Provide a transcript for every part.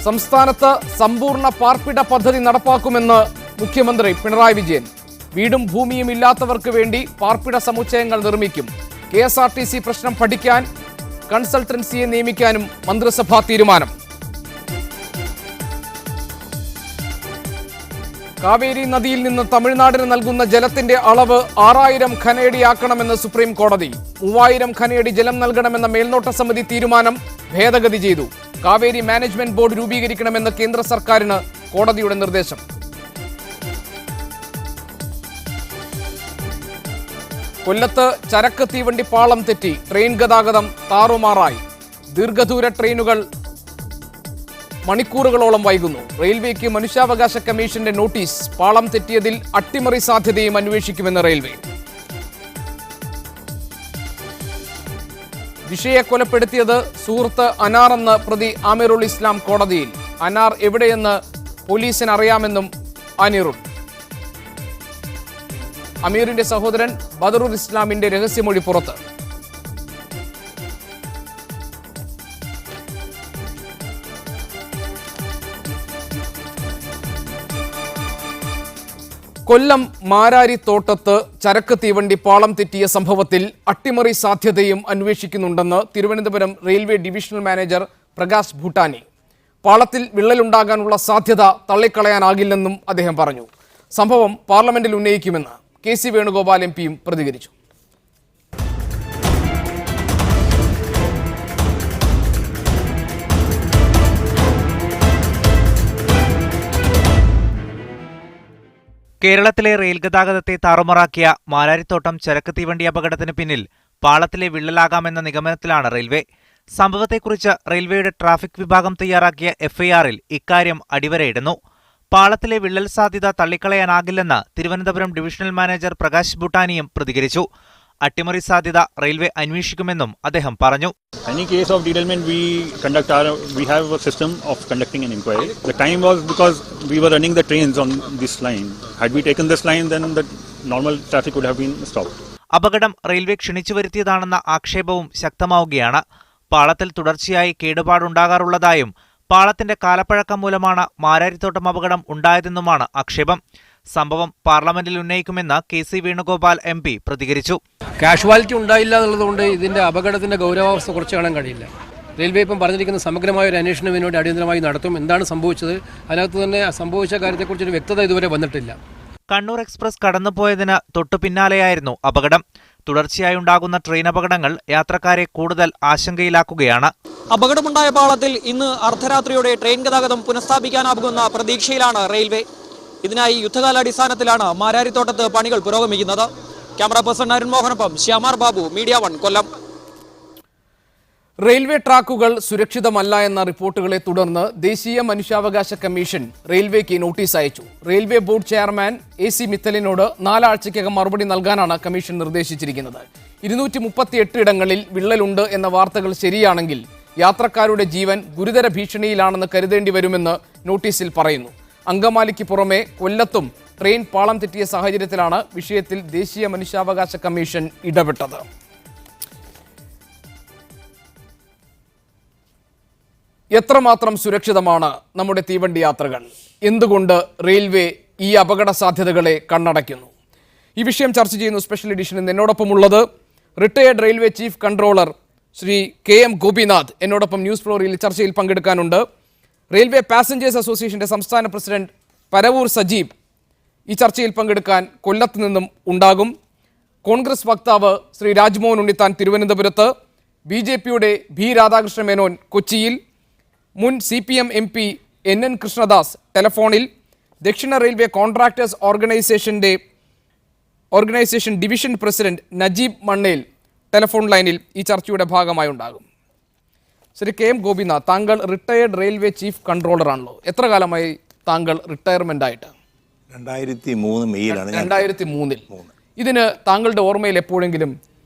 സംസ്ഥാനത്ത് സമ്പൂർണ്ണ പാർപ്പിട പദ്ധതി നടപ്പാക്കുമെന്ന് മുഖ്യമന്ത്രി പിണറായി വിജയൻ. വീടും ഭൂമിയും ഇല്ലാത്തവർക്ക് വേണ്ടി പാർപ്പിട സമുച്ചയങ്ങൾ നിർമ്മിക്കും. KSRTC പ്രശ്നം പഠിക്കാൻ കൺസൾട്ടൻസിയെ നിയമിക്കാനും മന്ത്രിസഭാ തീരുമാനം. കാവേരി നദിയിൽ നിന്ന് തമിഴ്നാടിന് നൽകുന്ന ജലത്തിന്റെ അളവ് 6000 ഘനയടിയാക്കണമെന്ന് സുപ്രീം കോടതി. 3000 ഘനയടി ജലം നൽകണമെന്ന മേൽനോട്ട സമിതി തീരുമാനം ഭേദഗതി ചെയ്തു. കാവേരി മാനേജ്മെന്റ് ബോർഡ് രൂപീകരിക്കണമെന്ന് കേന്ദ്ര സർക്കാരിന് കോടതിയുടെ നിർദ്ദേശം. കൊല്ലത്ത് ചരക്ക് തീവണ്ടി പാളം തെറ്റി ട്രെയിൻ ഗതാഗതം താറുമാറായി. ദീർഘദൂര ട്രെയിനുകൾ മണിക്കൂറുകളോളം വൈകുന്നു. റെയിൽവേക്ക് മനുഷ്യാവകാശ കമ്മീഷന്റെ നോട്ടീസ്. പാളം തെറ്റിയതിൽ അട്ടിമറി സാധ്യതയും അന്വേഷിക്കുമെന്ന് റെയിൽവേ. ജിഷയെ കൊലപ്പെടുത്തിയത് സുഹൃത്ത് അനാറെന്ന് പ്രതി ആമിറുൽ ഇസ്ലാം കോടതിയിൽ. അനാർ എവിടെയെന്ന് പോലീസിന് അറിയാമെന്നും അനീറുൽ. അമീറിന്റെ സഹോദരൻ ബദറുൽ ഇസ്ലാമിന്റെ രഹസ്യമൊഴി പുറത്ത്. കൊല്ലം മാരാരി തോട്ടത്ത് ചരക്ക് തീവണ്ടി പാളം തെറ്റിയ സംഭവത്തിൽ അട്ടിമറി സാധ്യതയും അന്വേഷിക്കുന്നുണ്ടെന്ന് Thiruvananthapuram railway divisional manager Prakash Bhutani. പാളത്തിൽ വിള്ളലുണ്ടാകാനുള്ള സാധ്യത തള്ളിക്കളയാനാകില്ലെന്നും അദ്ദേഹം പറഞ്ഞു. സംഭവം പാർലമെന്റിൽ ഉന്നയിക്കുമെന്ന് KC വേണുഗോപാൽ MPയും പ്രതികരിച്ചു. കേരളത്തിലെ റെയിൽ ഗതാഗതത്തെ താറുമാറാക്കിയ മാരാരിത്തോട്ടം ചരക്ക് തീവണ്ടി അപകടത്തിന് പിന്നിൽ പാളത്തിലെ വിള്ളലാകാമെന്ന നിഗമനത്തിലാണ് റെയിൽവേ. സംഭവത്തെക്കുറിച്ച് റെയിൽവേയുടെ ട്രാഫിക് വിഭാഗം തയ്യാറാക്കിയ FIRൽ ഇക്കാര്യം അടിവരയിടുന്നു. പാളത്തിലെ വിള്ളൽ സാധ്യത തള്ളിക്കളയാനാകില്ലെന്ന് തിരുവനന്തപുരം ഡിവിഷണൽ മാനേജർ പ്രകാശ് ഭൂട്ടാനിയും പ്രതികരിച്ചു. അട്ടിമറി സാധ്യത റെയിൽവേ അന്വേഷിക്കുമെന്നും അദ്ദേഹം പറഞ്ഞു. Any case of derailment, we have a system of conducting an inquiry. The time was because we were running the trains on this line. Had we taken this line, then the normal traffic would have been stopped. അപകടം railway ക്ഷണിച്ചു വരുത്തിയതാണെന്ന ആക്ഷേപവും ശക്തമാവുകയാണ്. പാളത്തിൽ തുടർച്ചയായി കേടുപാടുണ്ടാകാറുള്ളതായും പാളത്തിന്റെ കാലപ്പഴക്കം മൂലമാണ് മാരാരിത്തോട്ടം അപകടം ഉണ്ടായതെന്നുമാണ് ആക്ഷേപം. സംഭവം പാർലമെന്റിൽ ഉന്നയിക്കുമെന്ന് KC Venugopal MP പ്രതികരിച്ചു. കാഷ്വാലിറ്റി ഉണ്ടായില്ല എന്നുള്ളതുകൊണ്ട് ഇതിന്റെ അപകടത്തിന്റെ ഗൗരവാവസ്ഥ കുറച്ച് കാണാൻ കഴിയില്ല. റെയിൽവേ ഇപ്പം പറഞ്ഞിരിക്കുന്ന സമഗ്രമായ ഒരു അന്വേഷണം ഇതിനോട് അടിയന്തരമായി നടത്തും. എന്താണ് സംഭവിച്ചത്, അതിനകത്ത് തന്നെ സംഭവിച്ച കാര്യത്തെക്കുറിച്ചൊരു വ്യക്തത ഇതുവരെ വന്നിട്ടില്ല. കണ്ണൂർ എക്സ്പ്രസ് കടന്നുപോയതിന് തൊട്ടു പിന്നാലെയായിരുന്നു അപകടം. തുടർച്ചയായി ഉണ്ടാകുന്ന ട്രെയിൻ അപകടങ്ങൾ യാത്രക്കാരെ കൂടുതൽ ആശങ്കയിലാക്കുകയാണ്. അപകടമുണ്ടായ പാളത്തിൽ ഇന്ന് അർദ്ധരാത്രിയോടെ ട്രെയിൻ ഗതാഗതം പുനഃസ്ഥാപിക്കാനാകുമെന്ന പ്രതീക്ഷയിലാണ് റെയിൽവേ. ഇതിനായി യുദ്ധകാലാടിസ്ഥാനത്തിലാണ് മാരാരിത്തോട്ടത്ത് പണികൾ പുരോഗമിക്കുന്നത്. ക്യാമറ പേഴ്സൺ അരുൺ മോഹനൊപ്പം ശ്യാമാർ ബാബു, മീഡിയ 1 കൊല്ലം. റെയിൽവേ ട്രാക്കുകൾ സുരക്ഷിതമല്ല എന്ന റിപ്പോർട്ടുകളെ തുടർന്ന് ദേശീയ മനുഷ്യാവകാശ കമ്മീഷൻ റെയിൽവേക്ക് നോട്ടീസ് അയച്ചു. റെയിൽവേ ബോർഡ് ചെയർമാൻ AC മിത്തലിനോട് 4 ആഴ്ചയ്ക്കകം മറുപടി നൽകാനാണ് കമ്മീഷൻ നിർദ്ദേശിച്ചിരിക്കുന്നത്. 238 ഇടങ്ങളിൽ വിള്ളലുണ്ട് എന്ന വാർത്തകൾ ശരിയാണെങ്കിൽ യാത്രക്കാരുടെ ജീവൻ ഗുരുതര ഭീഷണിയിലാണെന്ന് കരുതേണ്ടി വരുമെന്ന് നോട്ടീസിൽ പറയുന്നു. അങ്കമാലിക്ക് പുറമെ കൊല്ലത്തും ട്രെയിൻ പാളം തെറ്റിയ സാഹചര്യത്തിലാണ് വിഷയത്തിൽ ദേശീയ മനുഷ്യാവകാശ കമ്മീഷൻ ഇടപെട്ടത്. എത്രമാത്രം സുരക്ഷിതമാണ് നമ്മുടെ തീവണ്ടി യാത്രകൾ? എന്തുകൊണ്ട് റെയിൽവേ ഈ അപകട സാധ്യതകളെ കണ്ണടയ്ക്കുന്നു? ഈ വിഷയം ചർച്ച ചെയ്യുന്നു സ്പെഷ്യൽ എഡിഷനിൽ എന്നോടൊപ്പമുള്ളത് retired railway chief controller Shri KM Gopinath എന്നോടൊപ്പം ന്യൂസ് ഫ്ലോറിൽ ചർച്ചയിൽ പങ്കെടുക്കാനുണ്ട്. റെയിൽവേ പാസഞ്ചേഴ്സ് അസോസിയേഷന്റെ സംസ്ഥാന പ്രസിഡന്റ് പരവൂർ സജീബ് ഈ ചർച്ചയിൽ പങ്കെടുക്കാൻ കൊല്ലത്ത് നിന്നും ഉണ്ടാകും. കോൺഗ്രസ് വക്താവ് ശ്രീ രാജ്മോഹൻ ഉണ്ണിത്താൻ തിരുവനന്തപുരത്ത്, BJPയുടെ V രാധാകൃഷ്ണ മേനോൻ കൊച്ചിയിൽ, മുൻ CPM MP NN കൃഷ്ണദാസ് ടെലഫോണിൽ, ദക്ഷിണ railway contractors organisation division president Najeeb Mannel telephone ലൈനിൽ ഈ ചർച്ചയുടെ ഭാഗമായി ഉണ്ടാകും. ശ്രീ KM ഗോപിനാഥ്, താങ്കൾ റിട്ടയേർഡ് റെയിൽവേ ചീഫ് കൺട്രോളർ ആണല്ലോ. എത്ര കാലമായി താങ്കൾ റിട്ടയർമെന്റ് ആയിട്ട്? 2003 മെയ്യിലാണ്. 2003. ഇതിന് താങ്കളുടെ ഓർമ്മയിൽ എപ്പോഴെങ്കിലും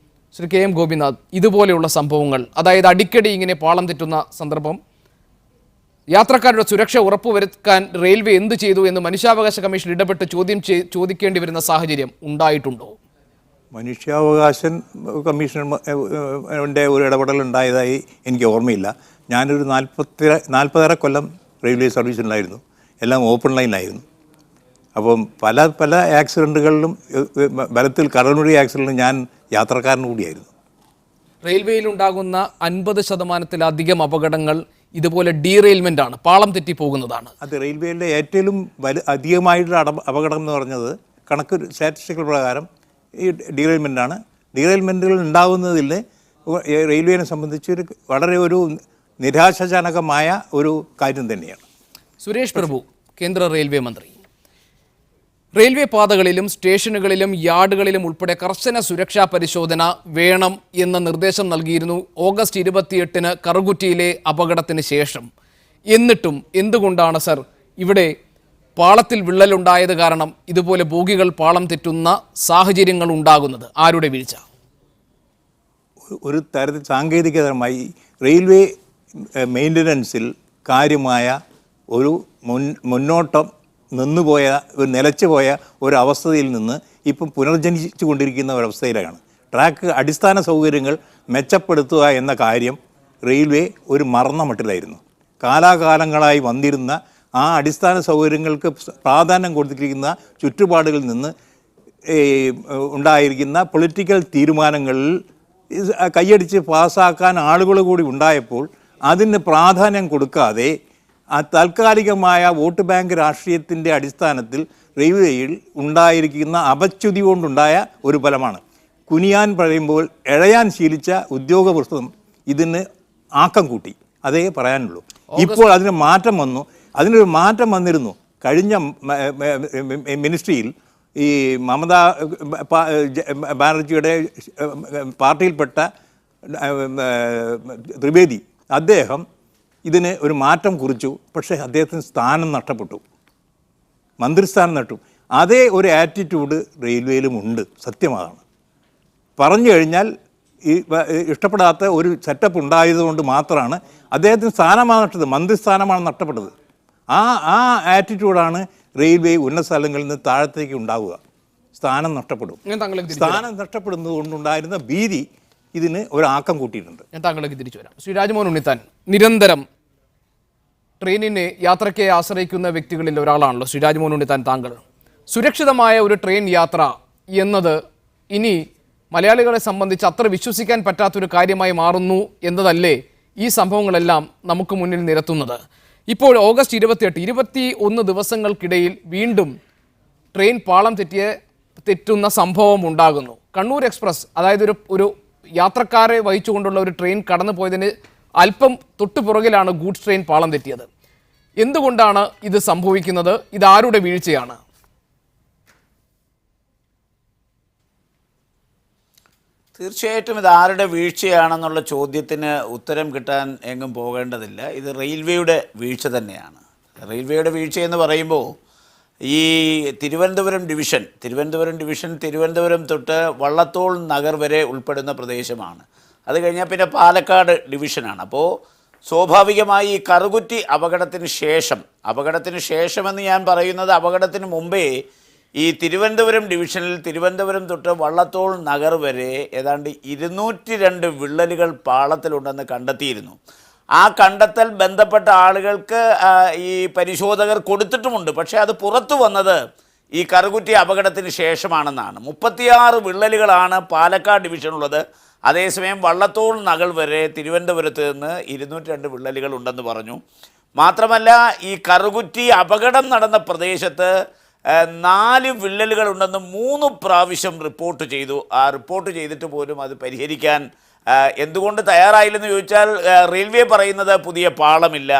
ശ്രീ KM ഗോപിനാഥ് ഇതുപോലെയുള്ള സംഭവങ്ങൾ, അതായത് അടിക്കടി ഇങ്ങനെ പാളം തെറ്റുന്ന സന്ദർഭം, യാത്രക്കാരുടെ സുരക്ഷ ഉറപ്പുവരുത്താൻ റെയിൽവേ എന്ത് ചെയ്തു എന്ന് മനുഷ്യാവകാശ കമ്മീഷൻ ഇടപെട്ട് ചോദിക്കേണ്ടി വരുന്ന സാഹചര്യം ഉണ്ടായിട്ടുണ്ടോ? മനുഷ്യാവകാശ കമ്മീഷൻ്റെ ഒരു ഇടപെടൽ ഉണ്ടായതായി എനിക്ക് ഓർമ്മയില്ല. ഞാനൊരു 40 കൊല്ലം റെയിൽവേ സർവീസിലായിരുന്നു, എല്ലാം ഓപ്പൺ ലൈനിലായിരുന്നു. അപ്പം പല പല ആക്സിഡൻറ്റുകളിലും ബലത്തിൽ കടലുഴി ആക്സിഡൻറ്റിലും ഞാൻ യാത്രക്കാരൻ കൂടിയായിരുന്നു. റെയിൽവേയിൽ ഉണ്ടാകുന്ന 50%-ലധികം അപകടങ്ങൾ ഇതുപോലെ ഡീറെയിൽമെൻ്റ് ആണ്, പാളം തെറ്റി പോകുന്നതാണ്. അത് റെയിൽവേയിലെ ഏറ്റവും അധികമായിട്ടുള്ള അപകടം എന്ന് പറഞ്ഞത് കണക്ക് സ്റ്റാറ്റിസ്റ്റിക്കൽ പ്രകാരം ഈ ഡീറെയിൽമെൻ്റാണ്. ഡീറെയിൽമെൻറ്റുകൾ ഉണ്ടാകുന്നതിൽ റെയിൽവേനെ സംബന്ധിച്ച് വളരെ ഒരു നിരാശാജനകമായ ഒരു കാര്യം തന്നെയാണ്. സുരേഷ് പ്രഭു, കേന്ദ്ര റെയിൽവേ മന്ത്രി, റെയിൽവേ പാതകളിലും സ്റ്റേഷനുകളിലും യാർഡുകളിലും ഉൾപ്പെടെ കർശന സുരക്ഷാ പരിശോധന വേണം എന്ന നിർദ്ദേശം നൽകിയിരുന്നു ഓഗസ്റ്റ് 28-ന് കറുകുറ്റിയിലെ അപകടത്തിന് ശേഷം. എന്നിട്ടും എന്തുകൊണ്ടാണ് സർ ഇവിടെ പാളത്തിൽ വിള്ളലുണ്ടായത് കാരണം ഇതുപോലെ ബോഗികൾ പാളം തെറ്റുന്ന സാഹചര്യങ്ങൾ ഉണ്ടാകുന്നത്? ആരുടെ വീഴ്ച? ഒരു തരത്തിൽ സാങ്കേതികപരമായി റെയിൽവേ മെയിൻ്റനൻസിൽ കാര്യമായ ഒരു മുന്നോട്ടം നിന്നുപോയ ഒരു നിലച്ചുപോയ ഒരവസ്ഥയിൽ നിന്ന് ഇപ്പം പുനർജനിച്ചു കൊണ്ടിരിക്കുന്ന ഒരവസ്ഥയിലാണ്. ട്രാക്ക് അടിസ്ഥാന സൗകര്യങ്ങൾ മെച്ചപ്പെടുത്തുക എന്ന കാര്യം റെയിൽവേ ഒരു മറന്ന മട്ടിലായിരുന്നു. കാലാകാലങ്ങളായി വന്നിരുന്ന ആ അടിസ്ഥാന സൗകര്യങ്ങൾക്ക് പ്രാധാന്യം കൊടുത്തിരിക്കുന്ന ചുറ്റുപാടുകളിൽ നിന്ന് ഉണ്ടായിരിക്കുന്ന പൊളിറ്റിക്കൽ തീരുമാനങ്ങളിൽ കൈയടിച്ച് പാസ്സാക്കാൻ ആളുകൾ കൂടി ഉണ്ടായപ്പോൾ അതിന് പ്രാധാന്യം കൊടുക്കാതെ ആ താൽക്കാലികമായ വോട്ട് ബാങ്ക് രാഷ്ട്രീയത്തിൻ്റെ അടിസ്ഥാനത്തിൽ റെയിൽവേയിൽ ഉണ്ടായിരിക്കുന്ന അപച്യുതി കൊണ്ടുണ്ടായ ഒരു ഫലമാണ്. കുനിയാൻ പറയുമ്പോൾ എഴയാൻ ശീലിച്ച ഉദ്യോഗവൃത്തം ഇതിന് ആക്കം കൂട്ടി, അതേ പറയാനുള്ളൂ. ഇപ്പോൾ അതിന് മാറ്റം വന്നു. അതിനൊരു മാറ്റം വന്നിരുന്നു കഴിഞ്ഞ മിനിസ്ട്രിയിൽ. ഈ മമതാ ബാനർജിയുടെ പാർട്ടിയിൽപ്പെട്ട ത്രിവേദി അദ്ദേഹം ഇതിന് ഒരു മാറ്റം കുറിച്ചു. പക്ഷേ അദ്ദേഹത്തിന് സ്ഥാനം നഷ്ടപ്പെട്ടു, മന്ത്രിസ്ഥാനം നട്ടു. അതേ ഒരു ആറ്റിറ്റ്യൂഡ് റെയിൽവേയിലും ഉണ്ട്, സത്യമാണ്. പറഞ്ഞു കഴിഞ്ഞാൽ ഈ ഇഷ്ടപ്പെടാത്ത ഒരു സെറ്റപ്പ് ഉണ്ടായതുകൊണ്ട് മാത്രമാണ് അദ്ദേഹത്തിന് സ്ഥാനമാണ് നഷ്ടത്, മന്ത്രിസ്ഥാനമാണ് നഷ്ടപ്പെട്ടത്. ആ ആറ്റിറ്റ്യൂഡാണ് റെയിൽവേ ഉന്നത സ്ഥലങ്ങളിൽ നിന്ന് താഴത്തേക്ക് ഉണ്ടാവുക. സ്ഥാനം നഷ്ടപ്പെടും. സ്ഥാനം നഷ്ടപ്പെടുന്നത് കൊണ്ടുണ്ടായിരുന്ന ഭീതി ഇതിന് ഒരാക്കം കൂട്ടിയിട്ടുണ്ട്. ഞാൻ താങ്കളിലേക്ക് തിരിച്ചു വരാം. ശ്രീ രാജ്മോഹൻ ഉണ്ണിത്താൻ, നിരന്തരം ട്രെയിനിനെ യാത്രയ്ക്ക് ആശ്രയിക്കുന്ന വ്യക്തികളിൽ ഒരാളാണല്ലോ ശ്രീ രാജ്മോഹൻ ഉണ്ണിത്താൻ താങ്കൾ. സുരക്ഷിതമായ ഒരു ട്രെയിൻ യാത്ര എന്നത് ഇനി മലയാളികളെ സംബന്ധിച്ച് അത്ര വിശ്വസിക്കാൻ പറ്റാത്തൊരു കാര്യമായി മാറുന്നു എന്നതല്ലേ ഈ സംഭവങ്ങളെല്ലാം നമുക്ക് മുന്നിൽ നിരത്തുന്നത്? ഇപ്പോൾ ഓഗസ്റ്റ് 21 ദിവസങ്ങൾക്കിടയിൽ വീണ്ടും ട്രെയിൻ പാളം തെറ്റുന്ന സംഭവം ഉണ്ടാകുന്നു. കണ്ണൂർ എക്സ്പ്രസ്, അതായത് ഒരു യാത്രക്കാരെ വഹിച്ചുകൊണ്ടുള്ള ഒരു ട്രെയിൻ കടന്നു പോയതിന് അല്പം തൊട്ടുപുറകിലാണ് ഗൂഡ്സ് ട്രെയിൻ പാളം തെറ്റിയത്. എന്തുകൊണ്ടാണ് ഇത് സംഭവിക്കുന്നത്? ഇതാരുടെ വീഴ്ചയാണ്? തീർച്ചയായിട്ടും ഇത് ആരുടെ വീഴ്ചയാണെന്നുള്ള ചോദ്യത്തിന് ഉത്തരം കിട്ടാൻ എങ്ങും പോകേണ്ടതില്ല. ഇത് റെയിൽവേയുടെ വീഴ്ച തന്നെയാണ്. റെയിൽവേയുടെ വീഴ്ച എന്ന് പറയുമ്പോൾ ഈ തിരുവനന്തപുരം ഡിവിഷൻ തിരുവനന്തപുരം തൊട്ട് വള്ളത്തോൾ നഗർ വരെ ഉൾപ്പെടുന്ന പ്രദേശമാണ്. അത് കഴിഞ്ഞാൽ പിന്നെ പാലക്കാട് ഡിവിഷനാണ്. അപ്പോൾ സ്വാഭാവികമായി ഈ കറുകുറ്റി അപകടത്തിന് ശേഷമെന്ന് ഞാൻ പറയുന്നത് അപകടത്തിന് മുമ്പേ ഈ തിരുവനന്തപുരം ഡിവിഷനിൽ തിരുവനന്തപുരം തൊട്ട് വള്ളത്തോൾ നഗർ വരെ ഏതാണ്ട് 202 വിള്ളലുകൾ പാളത്തിലുണ്ടെന്ന് കണ്ടെത്തിയിരുന്നു. ആ കണ്ടെത്തൽ ബന്ധപ്പെട്ട ആളുകൾക്ക് ഈ പരിശോധകർ കൊടുത്തിട്ടുമുണ്ട്. പക്ഷേ അത് പുറത്തു വന്നത് ഈ കറുകുറ്റി അപകടത്തിന് ശേഷമാണെന്നാണ്. 36 വിള്ളലുകളാണ് പാലക്കാട് ഡിവിഷനുള്ളത്. അതേസമയം വള്ളത്തോൾ നഗർ വരെ തിരുവനന്തപുരത്ത് നിന്ന് 202 വിള്ളലുകൾ ഉണ്ടെന്ന് പറഞ്ഞു. മാത്രമല്ല ഈ കറുകുറ്റി അപകടം നടന്ന പ്രദേശത്ത് 4 വിള്ളലുകൾ ഉണ്ടെന്ന് 3 പ്രാവശ്യം റിപ്പോർട്ട് ചെയ്തു. ആ റിപ്പോർട്ട് ചെയ്തിട്ട് പോലും അത് പരിഹരിക്കാൻ എന്തുകൊണ്ട് തയ്യാറായില്ലെന്ന് ചോദിച്ചാൽ റെയിൽവേ പറയുന്നത് പുതിയ പാളമില്ല,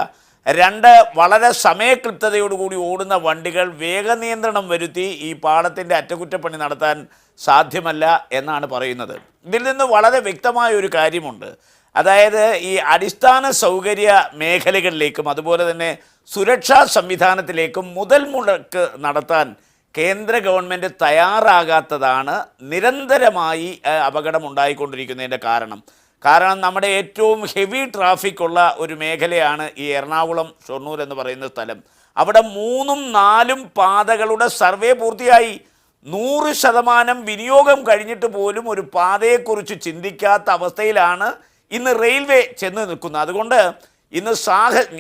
2 വളരെ സമയക്ലിപ്തതയോടുകൂടി ഓടുന്ന വണ്ടികൾ വേഗനിയന്ത്രണം വരുത്തി ഈ പാളത്തിൻ്റെ അറ്റകുറ്റപ്പണി നടത്താൻ സാധ്യമല്ല എന്നാണ് പറയുന്നത്. ഇതിൽ നിന്ന് വളരെ വ്യക്തമായ ഒരു കാര്യമുണ്ട്. അതായത് ഈ അടിസ്ഥാന സൗകര്യ മേഖലകളിലേക്കും അതുപോലെ തന്നെ സുരക്ഷാ സംവിധാനത്തിലേക്കും മുതൽ മുടക്ക് നടത്താൻ കേന്ദ്ര ഗവൺമെൻറ് തയ്യാറാകാത്തതാണ് നിരന്തരമായി അപകടം ഉണ്ടായിക്കൊണ്ടിരിക്കുന്നതിൻ്റെ കാരണം. നമ്മുടെ ഏറ്റവും ഹെവി ട്രാഫിക് ഉള്ള ഒരു മേഖലയാണ് ഈ എറണാകുളം ഷൊർണൂർ എന്ന് പറയുന്ന സ്ഥലം. അവിടെ 3ഉം 4ഉം പാതകളുടെ സർവേ പൂർത്തിയായി. 100% വിനിയോഗം കഴിഞ്ഞിട്ട് പോലും ഒരു പാതയെക്കുറിച്ച് ചിന്തിക്കാത്ത അവസ്ഥയിലാണ് ഇന്ന് റെയിൽവേ ചെന്ന് നിൽക്കുന്നത്. അതുകൊണ്ട് ഇന്ന്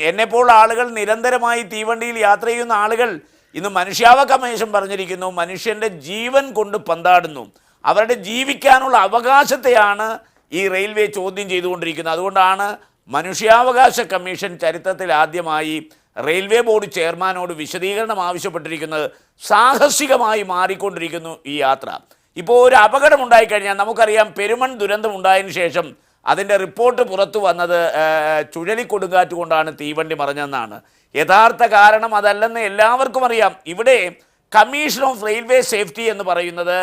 എന്നെപ്പോലുള്ള ആളുകൾ നിരന്തരമായി തീവണ്ടിയിൽ യാത്ര ചെയ്യുന്ന ആളുകൾ ഇന്ന് മനുഷ്യാവകാശ കമ്മീഷൻ പറഞ്ഞിരിക്കുന്നു, മനുഷ്യൻ്റെ ജീവൻ കൊണ്ട് പന്താടുന്നു. അവരുടെ ജീവിക്കാനുള്ള അവകാശത്തെയാണ് ഈ റെയിൽവേ ചോദ്യം ചെയ്തുകൊണ്ടിരിക്കുന്നത്. അതുകൊണ്ടാണ് മനുഷ്യാവകാശ കമ്മീഷൻ ചരിത്രത്തിൽ ആദ്യമായി റെയിൽവേ ബോർഡ് ചെയർമാനോട് വിശദീകരണം ആവശ്യപ്പെട്ടിരിക്കുന്നത്. സാഹസികമായി മാറിക്കൊണ്ടിരിക്കുന്നു ഈ യാത്ര. ഇപ്പോൾ ഒരു അപകടം ഉണ്ടായിക്കഴിഞ്ഞാൽ നമുക്കറിയാം, പെരുമൺ ദുരന്തം ഉണ്ടായതിനു ശേഷം അതിൻ്റെ റിപ്പോർട്ട് പുറത്തു വന്നത് ചുഴലിക്കൊടുങ്കാറ്റ് കൊണ്ടാണ് തീവണ്ടി മറിഞ്ഞതെന്നാണ്. യഥാർത്ഥ കാരണം അതല്ലെന്ന് എല്ലാവർക്കും അറിയാം. ഇവിടെ കമ്മീഷൻ ഓഫ് റെയിൽവേ സേഫ്റ്റി എന്ന് പറയുന്നത്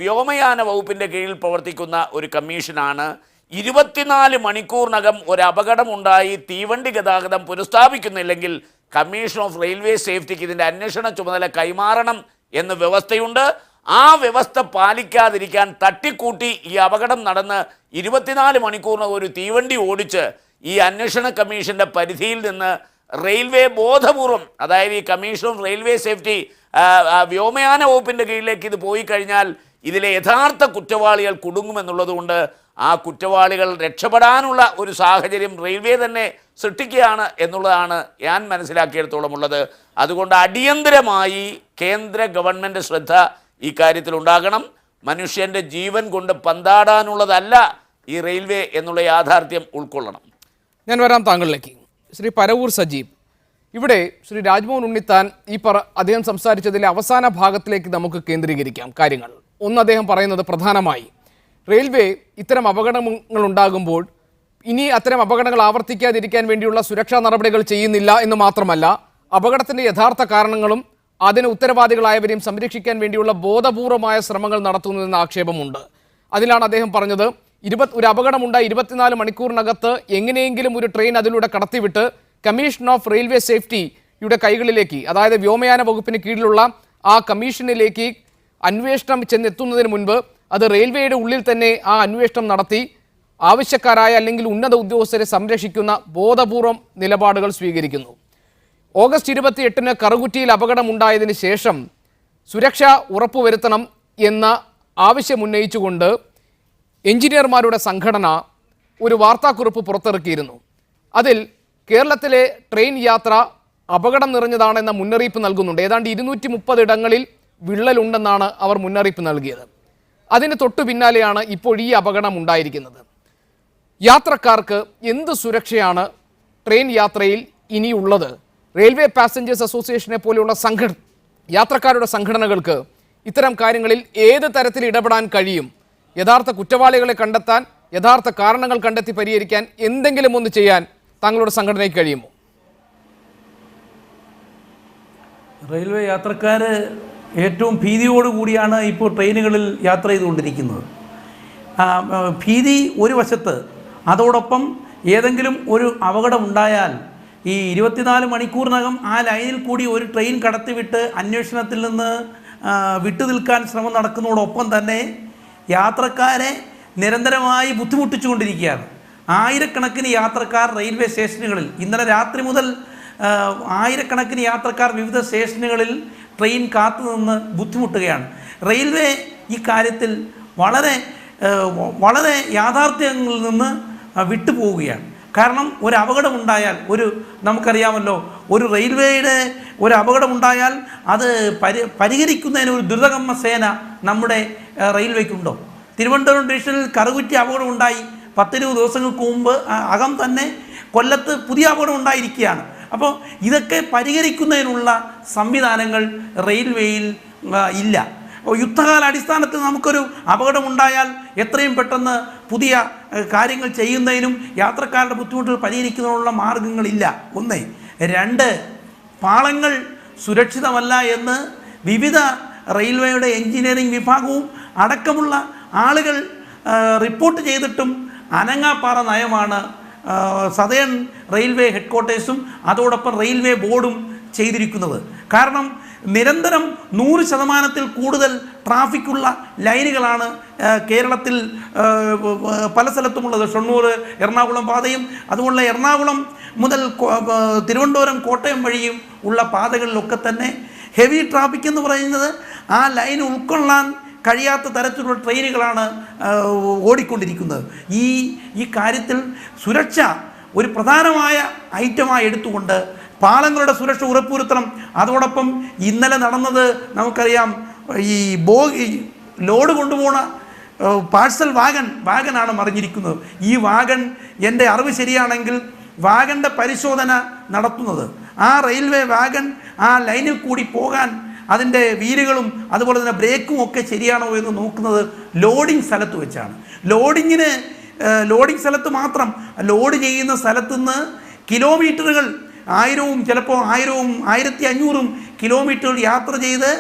വ്യോമയാന വകുപ്പിൻ്റെ കീഴിൽ പ്രവർത്തിക്കുന്ന ഒരു കമ്മീഷനാണ്. 24 മണിക്കൂറിനകം ഒരു അപകടമുണ്ടായി തീവണ്ടി ഗതാഗതം പുനഃസ്ഥാപിക്കുന്നില്ലെങ്കിൽ കമ്മീഷൻ ഓഫ് റെയിൽവേ സേഫ്റ്റിക്ക് ഇതിൻ്റെ അന്വേഷണ ചുമതല കൈമാറണം എന്ന് വ്യവസ്ഥയുണ്ട്. ആ വ്യവസ്ഥ പാലിക്കാതിരിക്കാൻ തട്ടിക്കൂട്ടി ഈ അപകടം നടന്ന് 24 മണിക്കൂറിന് ഒരു തീവണ്ടി ഓടിച്ച് ഈ അന്വേഷണ കമ്മീഷൻ്റെ പരിധിയിൽ നിന്ന് റെയിൽവേ ബോധപൂർവം, അതായത് ഈ കമ്മീഷൻ ഓഫ് റെയിൽവേ സേഫ്റ്റി വ്യോമയാന വകുപ്പിൻ്റെ കീഴിലേക്ക് ഇത് പോയി കഴിഞ്ഞാൽ ഇതിലെ യഥാർത്ഥ കുറ്റവാളികൾ കുടുങ്ങുമെന്നുള്ളതുകൊണ്ട് ആ കുറ്റവാളികൾ രക്ഷപ്പെടാനുള്ള ഒരു സാഹചര്യം റെയിൽവേ തന്നെ സൃഷ്ടിക്കുകയാണ് എന്നുള്ളതാണ് ഞാൻ മനസ്സിലാക്കിയെടുത്തോളം ഉള്ളത്. അതുകൊണ്ട് അടിയന്തരമായി കേന്ദ്ര ഗവൺമെൻറ് ശ്രദ്ധ ഈ കാര്യത്തിൽ ഉണ്ടാകണം. മനുഷ്യൻ്റെ ജീവൻ കൊണ്ട് പന്താടാനുള്ളതല്ല ഈ റെയിൽവേ എന്നുള്ള യാഥാർത്ഥ്യം ഉൾക്കൊള്ളണം. ഞാൻ വരാം താങ്കളിലേക്ക്. ശ്രീ പരവൂർ സജീവ്, ഇവിടെ ശ്രീ രാജ്മോഹൻ ഉണ്ണിത്താൻ അദ്ദേഹം സംസാരിച്ചതിലെ അവസാന ഭാഗത്തിലേക്ക് നമുക്ക് കേന്ദ്രീകരിക്കാം കാര്യങ്ങൾ. ഒന്ന്, അദ്ദേഹം പറയുന്നത് പ്രധാനമായി റെയിൽവേ ഇത്തരം അപകടങ്ങൾ ഉണ്ടാകുമ്പോൾ ഇനി അത്തരം അപകടങ്ങൾ ആവർത്തിക്കാതിരിക്കാൻ വേണ്ടിയുള്ള സുരക്ഷാ നടപടികൾ ചെയ്യുന്നില്ല എന്ന് മാത്രമല്ല, അപകടത്തിൻ്റെ യഥാർത്ഥ കാരണങ്ങളും അതിന് ഉത്തരവാദികളായവരെയും സംരക്ഷിക്കാൻ വേണ്ടിയുള്ള ബോധപൂർവമായ ശ്രമങ്ങൾ നടത്തുന്നതെന്ന ആക്ഷേപമുണ്ട്. അതിലാണ് അദ്ദേഹം പറഞ്ഞത് ഒരു അപകടമുണ്ടായി 24 മണിക്കൂറിനകത്ത് എങ്ങനെയെങ്കിലും ഒരു ട്രെയിൻ അതിലൂടെ കടത്തിവിട്ട് കമ്മീഷൻ ഓഫ് റെയിൽവേ സേഫ്റ്റിയുടെ കൈകളിലേക്ക്, അതായത് വ്യോമയാന വകുപ്പിന് കീഴിലുള്ള ആ കമ്മീഷനിലേക്ക് അന്വേഷണം ചെന്നെത്തുന്നതിന് മുൻപ് അത് റെയിൽവേയുടെ ഉള്ളിൽ തന്നെ ആ അന്വേഷണം നടത്തി ആവശ്യക്കാരായ അല്ലെങ്കിൽ ഉന്നത ഉദ്യോഗസ്ഥരെ സംരക്ഷിക്കുന്ന ബോധപൂർവം നിലപാടുകൾ സ്വീകരിക്കുന്നു. ഓഗസ്റ്റ് 28-ന് കറുകുറ്റിയിൽ അപകടമുണ്ടായതിനു ശേഷം സുരക്ഷ ഉറപ്പുവരുത്തണം എന്ന ആവശ്യമുന്നയിച്ചുകൊണ്ട് എഞ്ചിനീയർമാരുടെ സംഘടന ഒരു വാർത്താക്കുറിപ്പ് പുറത്തിറക്കിയിരുന്നു. അതിൽ കേരളത്തിലെ ട്രെയിൻ യാത്ര അപകടം നിറഞ്ഞതാണെന്ന മുന്നറിയിപ്പ് നൽകുന്നുണ്ട്. ഏതാണ്ട് 230 ഇടങ്ങളിൽ വിള്ളലുണ്ടെന്നാണ് അവർ മുന്നറിയിപ്പ് നൽകിയത്. അതിന് തൊട്ടു പിന്നാലെയാണ് ഇപ്പോൾ ഈ അപകടം ഉണ്ടായിരിക്കുന്നത്. യാത്രക്കാർക്ക് എന്ത് സുരക്ഷയാണ് ട്രെയിൻ യാത്രയിൽ ഇനിയുള്ളത്? റെയിൽവേ പാസഞ്ചേഴ്സ് അസോസിയേഷനെ പോലെയുള്ള യാത്രക്കാരുടെ സംഘടനകൾക്ക് ഇത്തരം കാര്യങ്ങളിൽ ഏത് തരത്തിൽ ഇടപെടാൻ കഴിയും? യഥാർത്ഥ കുറ്റവാളികളെ കണ്ടെത്താൻ, യഥാർത്ഥ കാരണങ്ങൾ കണ്ടെത്തി പരിഹരിക്കാൻ എന്തെങ്കിലും ഒന്ന് ചെയ്യാൻ താങ്കളുടെ സംഘടനയ്ക്ക് കഴിയുമോ? റെയിൽവേ യാത്രക്കാർ ഏറ്റവും ഭീതിയോടുകൂടിയാണ് ഇപ്പോൾ ട്രെയിനുകളിൽ യാത്ര ചെയ്തുകൊണ്ടിരിക്കുന്നത്. ഭീതി ഒരു വശത്ത്, അതോടൊപ്പം ഏതെങ്കിലും ഒരു അപകടമുണ്ടായാൽ ഈ 24 മണിക്കൂറിനകം ആ ലൈനിൽ കൂടി ഒരു ട്രെയിൻ കടത്തിവിട്ട് അന്വേഷണത്തിൽ നിന്ന് വിട്ടുനിൽക്കാൻ ശ്രമം നടക്കുന്നതോടൊപ്പം തന്നെ യാത്രക്കാരെ നിരന്തരമായി ബുദ്ധിമുട്ടിച്ചുകൊണ്ടിരിക്കുകയാണ്. ആയിരക്കണക്കിന് യാത്രക്കാർ റെയിൽവേ സ്റ്റേഷനുകളിൽ, ഇന്നലെ രാത്രി മുതൽ ആയിരക്കണക്കിന് യാത്രക്കാർ വിവിധ സ്റ്റേഷനുകളിൽ ട്രെയിൻ കാത്തു നിന്ന് ബുദ്ധിമുട്ടുകയാണ്. റെയിൽവേ ഈ കാര്യത്തിൽ വളരെ യാഥാർത്ഥ്യങ്ങളിൽ നിന്ന് വിട്ടുപോവുകയാണ്. കാരണം ഒരു അപകടമുണ്ടായാൽ, നമുക്കറിയാമല്ലോ, ഒരു റെയിൽവേയുടെ ഒരു അപകടമുണ്ടായാൽ അത് പരിഹരിക്കുന്നതിന് ഒരു ദ്രുതകർമ്മ സേന നമ്മുടെ റെയിൽവേക്കുണ്ടോ? തിരുവനന്തപുരം ഡിവിഷനിൽ കറുകുറ്റി അപകടമുണ്ടായി 10-20 ദിവസങ്ങൾക്ക് മുമ്പ് അകം തന്നെ കൊല്ലത്ത് പുതിയ അപകടം ഉണ്ടായിരിക്കുകയാണ്. അപ്പോൾ ഇതൊക്കെ പരിഹരിക്കുന്നതിനുള്ള സംവിധാനങ്ങൾ റെയിൽവേയിൽ ഇല്ല. യുദ്ധകാലാടിസ്ഥാനത്തിൽ നമുക്കൊരു അപകടമുണ്ടായാൽ എത്രയും പെട്ടെന്ന് പുതിയ കാര്യങ്ങൾ ചെയ്യുന്നതിനും യാത്രക്കാരുടെ ബുദ്ധിമുട്ടുകൾ പരിഹരിക്കുന്നതിനുള്ള മാർഗങ്ങളില്ല. 1. 2, പാളങ്ങൾ സുരക്ഷിതമല്ല എന്ന് വിവിധ റെയിൽവേയുടെ എഞ്ചിനീയറിംഗ് വിഭാഗവും അടക്കമുള്ള ആളുകൾ റിപ്പോർട്ട് ചെയ്തിട്ടും അനങ്ങാപ്പാറ നയമാണ് സതേൺ റെയിൽവേ ഹെഡ്ക്വാർട്ടേഴ്സും അതോടൊപ്പം റെയിൽവേ ബോർഡും ചെയ്തിരിക്കുന്നത്. കാരണം നിരന്തരം 100% കൂടുതൽ ട്രാഫിക്കുള്ള ലൈനുകളാണ് കേരളത്തിൽ പല സ്ഥലത്തുമുള്ളത്. ഷൊർണൂർ എറണാകുളം പാതയും അതുപോലെ എറണാകുളം മുതൽ തിരുവനന്തപുരം കോട്ടയം വഴിയും ഉള്ള പാതകളിലൊക്കെ തന്നെ ഹെവി ട്രാഫിക് എന്ന് പറയുന്നത് ആ ലൈൻ ഉൾക്കൊള്ളാൻ കഴിയാത്ത തരത്തിലുള്ള ട്രെയിനുകളാണ് ഓടിക്കൊണ്ടിരിക്കുന്നത്. ഈ കാര്യത്തിൽ സുരക്ഷ ഒരു പ്രധാനമായ ഐറ്റമായി എടുത്തുകൊണ്ട് പാളങ്ങളുടെ സുരക്ഷ ഉറപ്പുവരുത്തണം. അതോടൊപ്പം ഇന്നലെ നടന്നത് നമുക്കറിയാം, ഈ ലോഡ് കൊണ്ടുപോകുന്ന പാഴ്സൽ വാഗനാണ് മറിഞ്ഞിരിക്കുന്നത്. ഈ വാഗൺ എൻ്റെ അറിവ് ശരിയാണെങ്കിൽ വാഗൻ്റെ പരിശോധന നടത്തുന്നത് ആ റെയിൽവേ വാഗൺ ആ ലൈനിൽ കൂടി പോകാൻ അതിൻ്റെ വീലുകളും അതുപോലെ തന്നെ ബ്രേക്കും ഒക്കെ ശരിയാണോ എന്ന് നോക്കുന്നത് ലോഡിംഗ് സ്ഥലത്ത് വെച്ചാണ്. ലോഡിംഗ് സ്ഥലത്ത് മാത്രം ലോഡ് ചെയ്യുന്ന സ്ഥലത്തുനിന്ന് കിലോമീറ്ററുകൾ 1000 ചിലപ്പോൾ 1500 കിലോമീറ്ററുകൾ യാത്ര ചെയ്ത്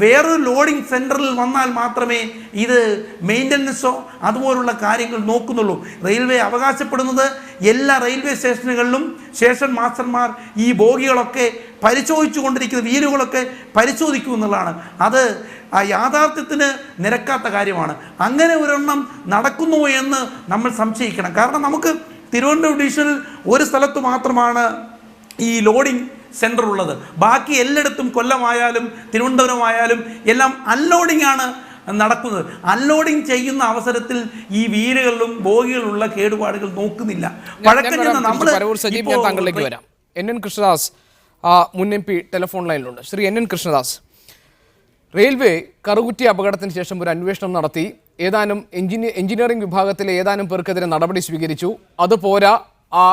വേറൊരു ലോഡിംഗ് സെൻറ്ററിൽ വന്നാൽ മാത്രമേ ഇത് മെയിൻ്റനൻസോ അതുപോലുള്ള കാര്യങ്ങൾ നോക്കുന്നുള്ളൂ. റെയിൽവേ അവകാശപ്പെടുന്നത് എല്ലാ റെയിൽവേ സ്റ്റേഷനുകളിലും സ്റ്റേഷൻ മാസ്റ്റർമാർ ഈ ബോഗികളൊക്കെ പരിശോധിച്ചു കൊണ്ടിരിക്കുന്ന വീലുകളൊക്കെ പരിശോധിക്കും എന്നുള്ളതാണ്. അത് ആ യാഥാർത്ഥ്യത്തിന് നിരക്കാത്ത കാര്യമാണ്. അങ്ങനെ ഒരെണ്ണം നടക്കുന്നുവോ എന്ന് നമ്മൾ സംശയിക്കണം. കാരണം നമുക്ക് തിരുവനന്തപുരം ഡിവിഷനിൽ ഒരു സ്ഥലത്ത് മാത്രമാണ് ഈ ലോഡിംഗ് സെൻറ്റർ ഉള്ളത്. ബാക്കി എല്ലായിടത്തും കൊല്ലമായാലും തിരുവനന്തപുരമായാലും എല്ലാം അൺലോഡിംഗ് ആണ് നടക്കുന്നത്. അൺലോഡിംഗ് ചെയ്യുന്ന അവസരത്തിൽ ഈ വീലുകളിലും ബോഗികളിലുള്ള കേടുപാടുകൾ നോക്കുന്നില്ല. താങ്കളിലേക്ക് വരാം. NN കൃഷ്ണദാസ് മുൻ MP ടെലിഫോൺ ലൈനിലുണ്ട്. ശ്രീ NN കൃഷ്ണദാസ്, റെയിൽവേ കറുകുറ്റി അപകടത്തിന് ശേഷം ഒരു അന്വേഷണം നടത്തി. ഏതാനും എഞ്ചിനീയറിംഗ് വിഭാഗത്തിലെ ഏതാനും പേർക്കെതിരെ നടപടി സ്വീകരിച്ചു. അതുപോരാ, ആ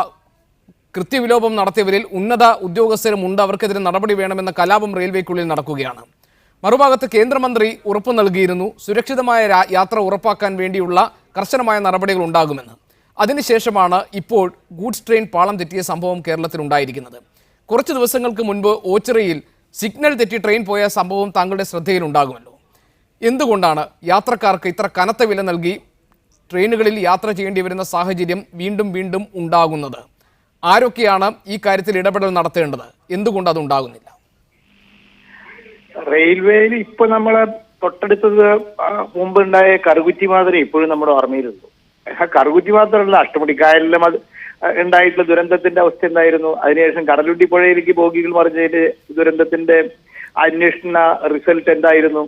കൃത്യവിലോപം നടത്തിയവരിൽ ഉന്നത ഉദ്യോഗസ്ഥരുമുണ്ട്, അവർക്കെതിരെ നടപടി വേണമെന്ന കലാപം റെയിൽവേക്കുള്ളിൽ നടക്കുകയാണ്. മറുഭാഗത്ത് കേന്ദ്രമന്ത്രി ഉറപ്പു നൽകിയിരുന്നു സുരക്ഷിതമായ യാത്ര ഉറപ്പാക്കാൻ വേണ്ടിയുള്ള കർശനമായ നടപടികൾ ഉണ്ടാകുമെന്ന്. അതിനുശേഷമാണ് ഇപ്പോൾ ഗൂഡ്സ് ട്രെയിൻ പാളം തെറ്റിയ സംഭവം കേരളത്തിൽ ഉണ്ടായിരിക്കുന്നത്. കുറച്ച് ദിവസങ്ങൾക്ക് മുൻപ് ഓച്ചിറയിൽ സിഗ്നൽ തെറ്റി ട്രെയിൻ പോയ സംഭവം താങ്കളുടെ ശ്രദ്ധയിലുണ്ടാകുമല്ലോ. എന്തുകൊണ്ടാണ് യാത്രക്കാർക്ക് ഇത്ര കനത്ത വില നൽകി ട്രെയിനുകളിൽ യാത്ര ചെയ്യേണ്ടി വരുന്ന സാഹചര്യം വീണ്ടും വീണ്ടും ഉണ്ടാകുന്നത്? ആരൊക്കെയാണ് ഈ കാര്യത്തിൽ ഇടപെടൽ നടത്തേണ്ടത്? എന്തുകൊണ്ട് അത് ഉണ്ടാകുന്നില്ല? റെയിൽവേയിൽ ഇപ്പൊ നമ്മളെ തൊട്ടടുത്തത് മുമ്പുണ്ടായ കറുകുറ്റി മാതിരി ഇപ്പോഴും നമ്മുടെ ഓർമ്മയിലുള്ളൂ. കറുകുറ്റി മാത്രമല്ല, അഷ്ടമുടിക്കായലിലും ഉണ്ടായിട്ടുള്ള ദുരന്തത്തിന്റെ അവസ്ഥ എന്തായിരുന്നു? അതിനുശേഷം കടലുണ്ടി പുഴയിലേക്ക് ബോഗികൾ മറിഞ്ഞതിന്റെ ദുരന്തത്തിന്റെ അന്വേഷണ റിസൾട്ട് എന്തായിരുന്നു?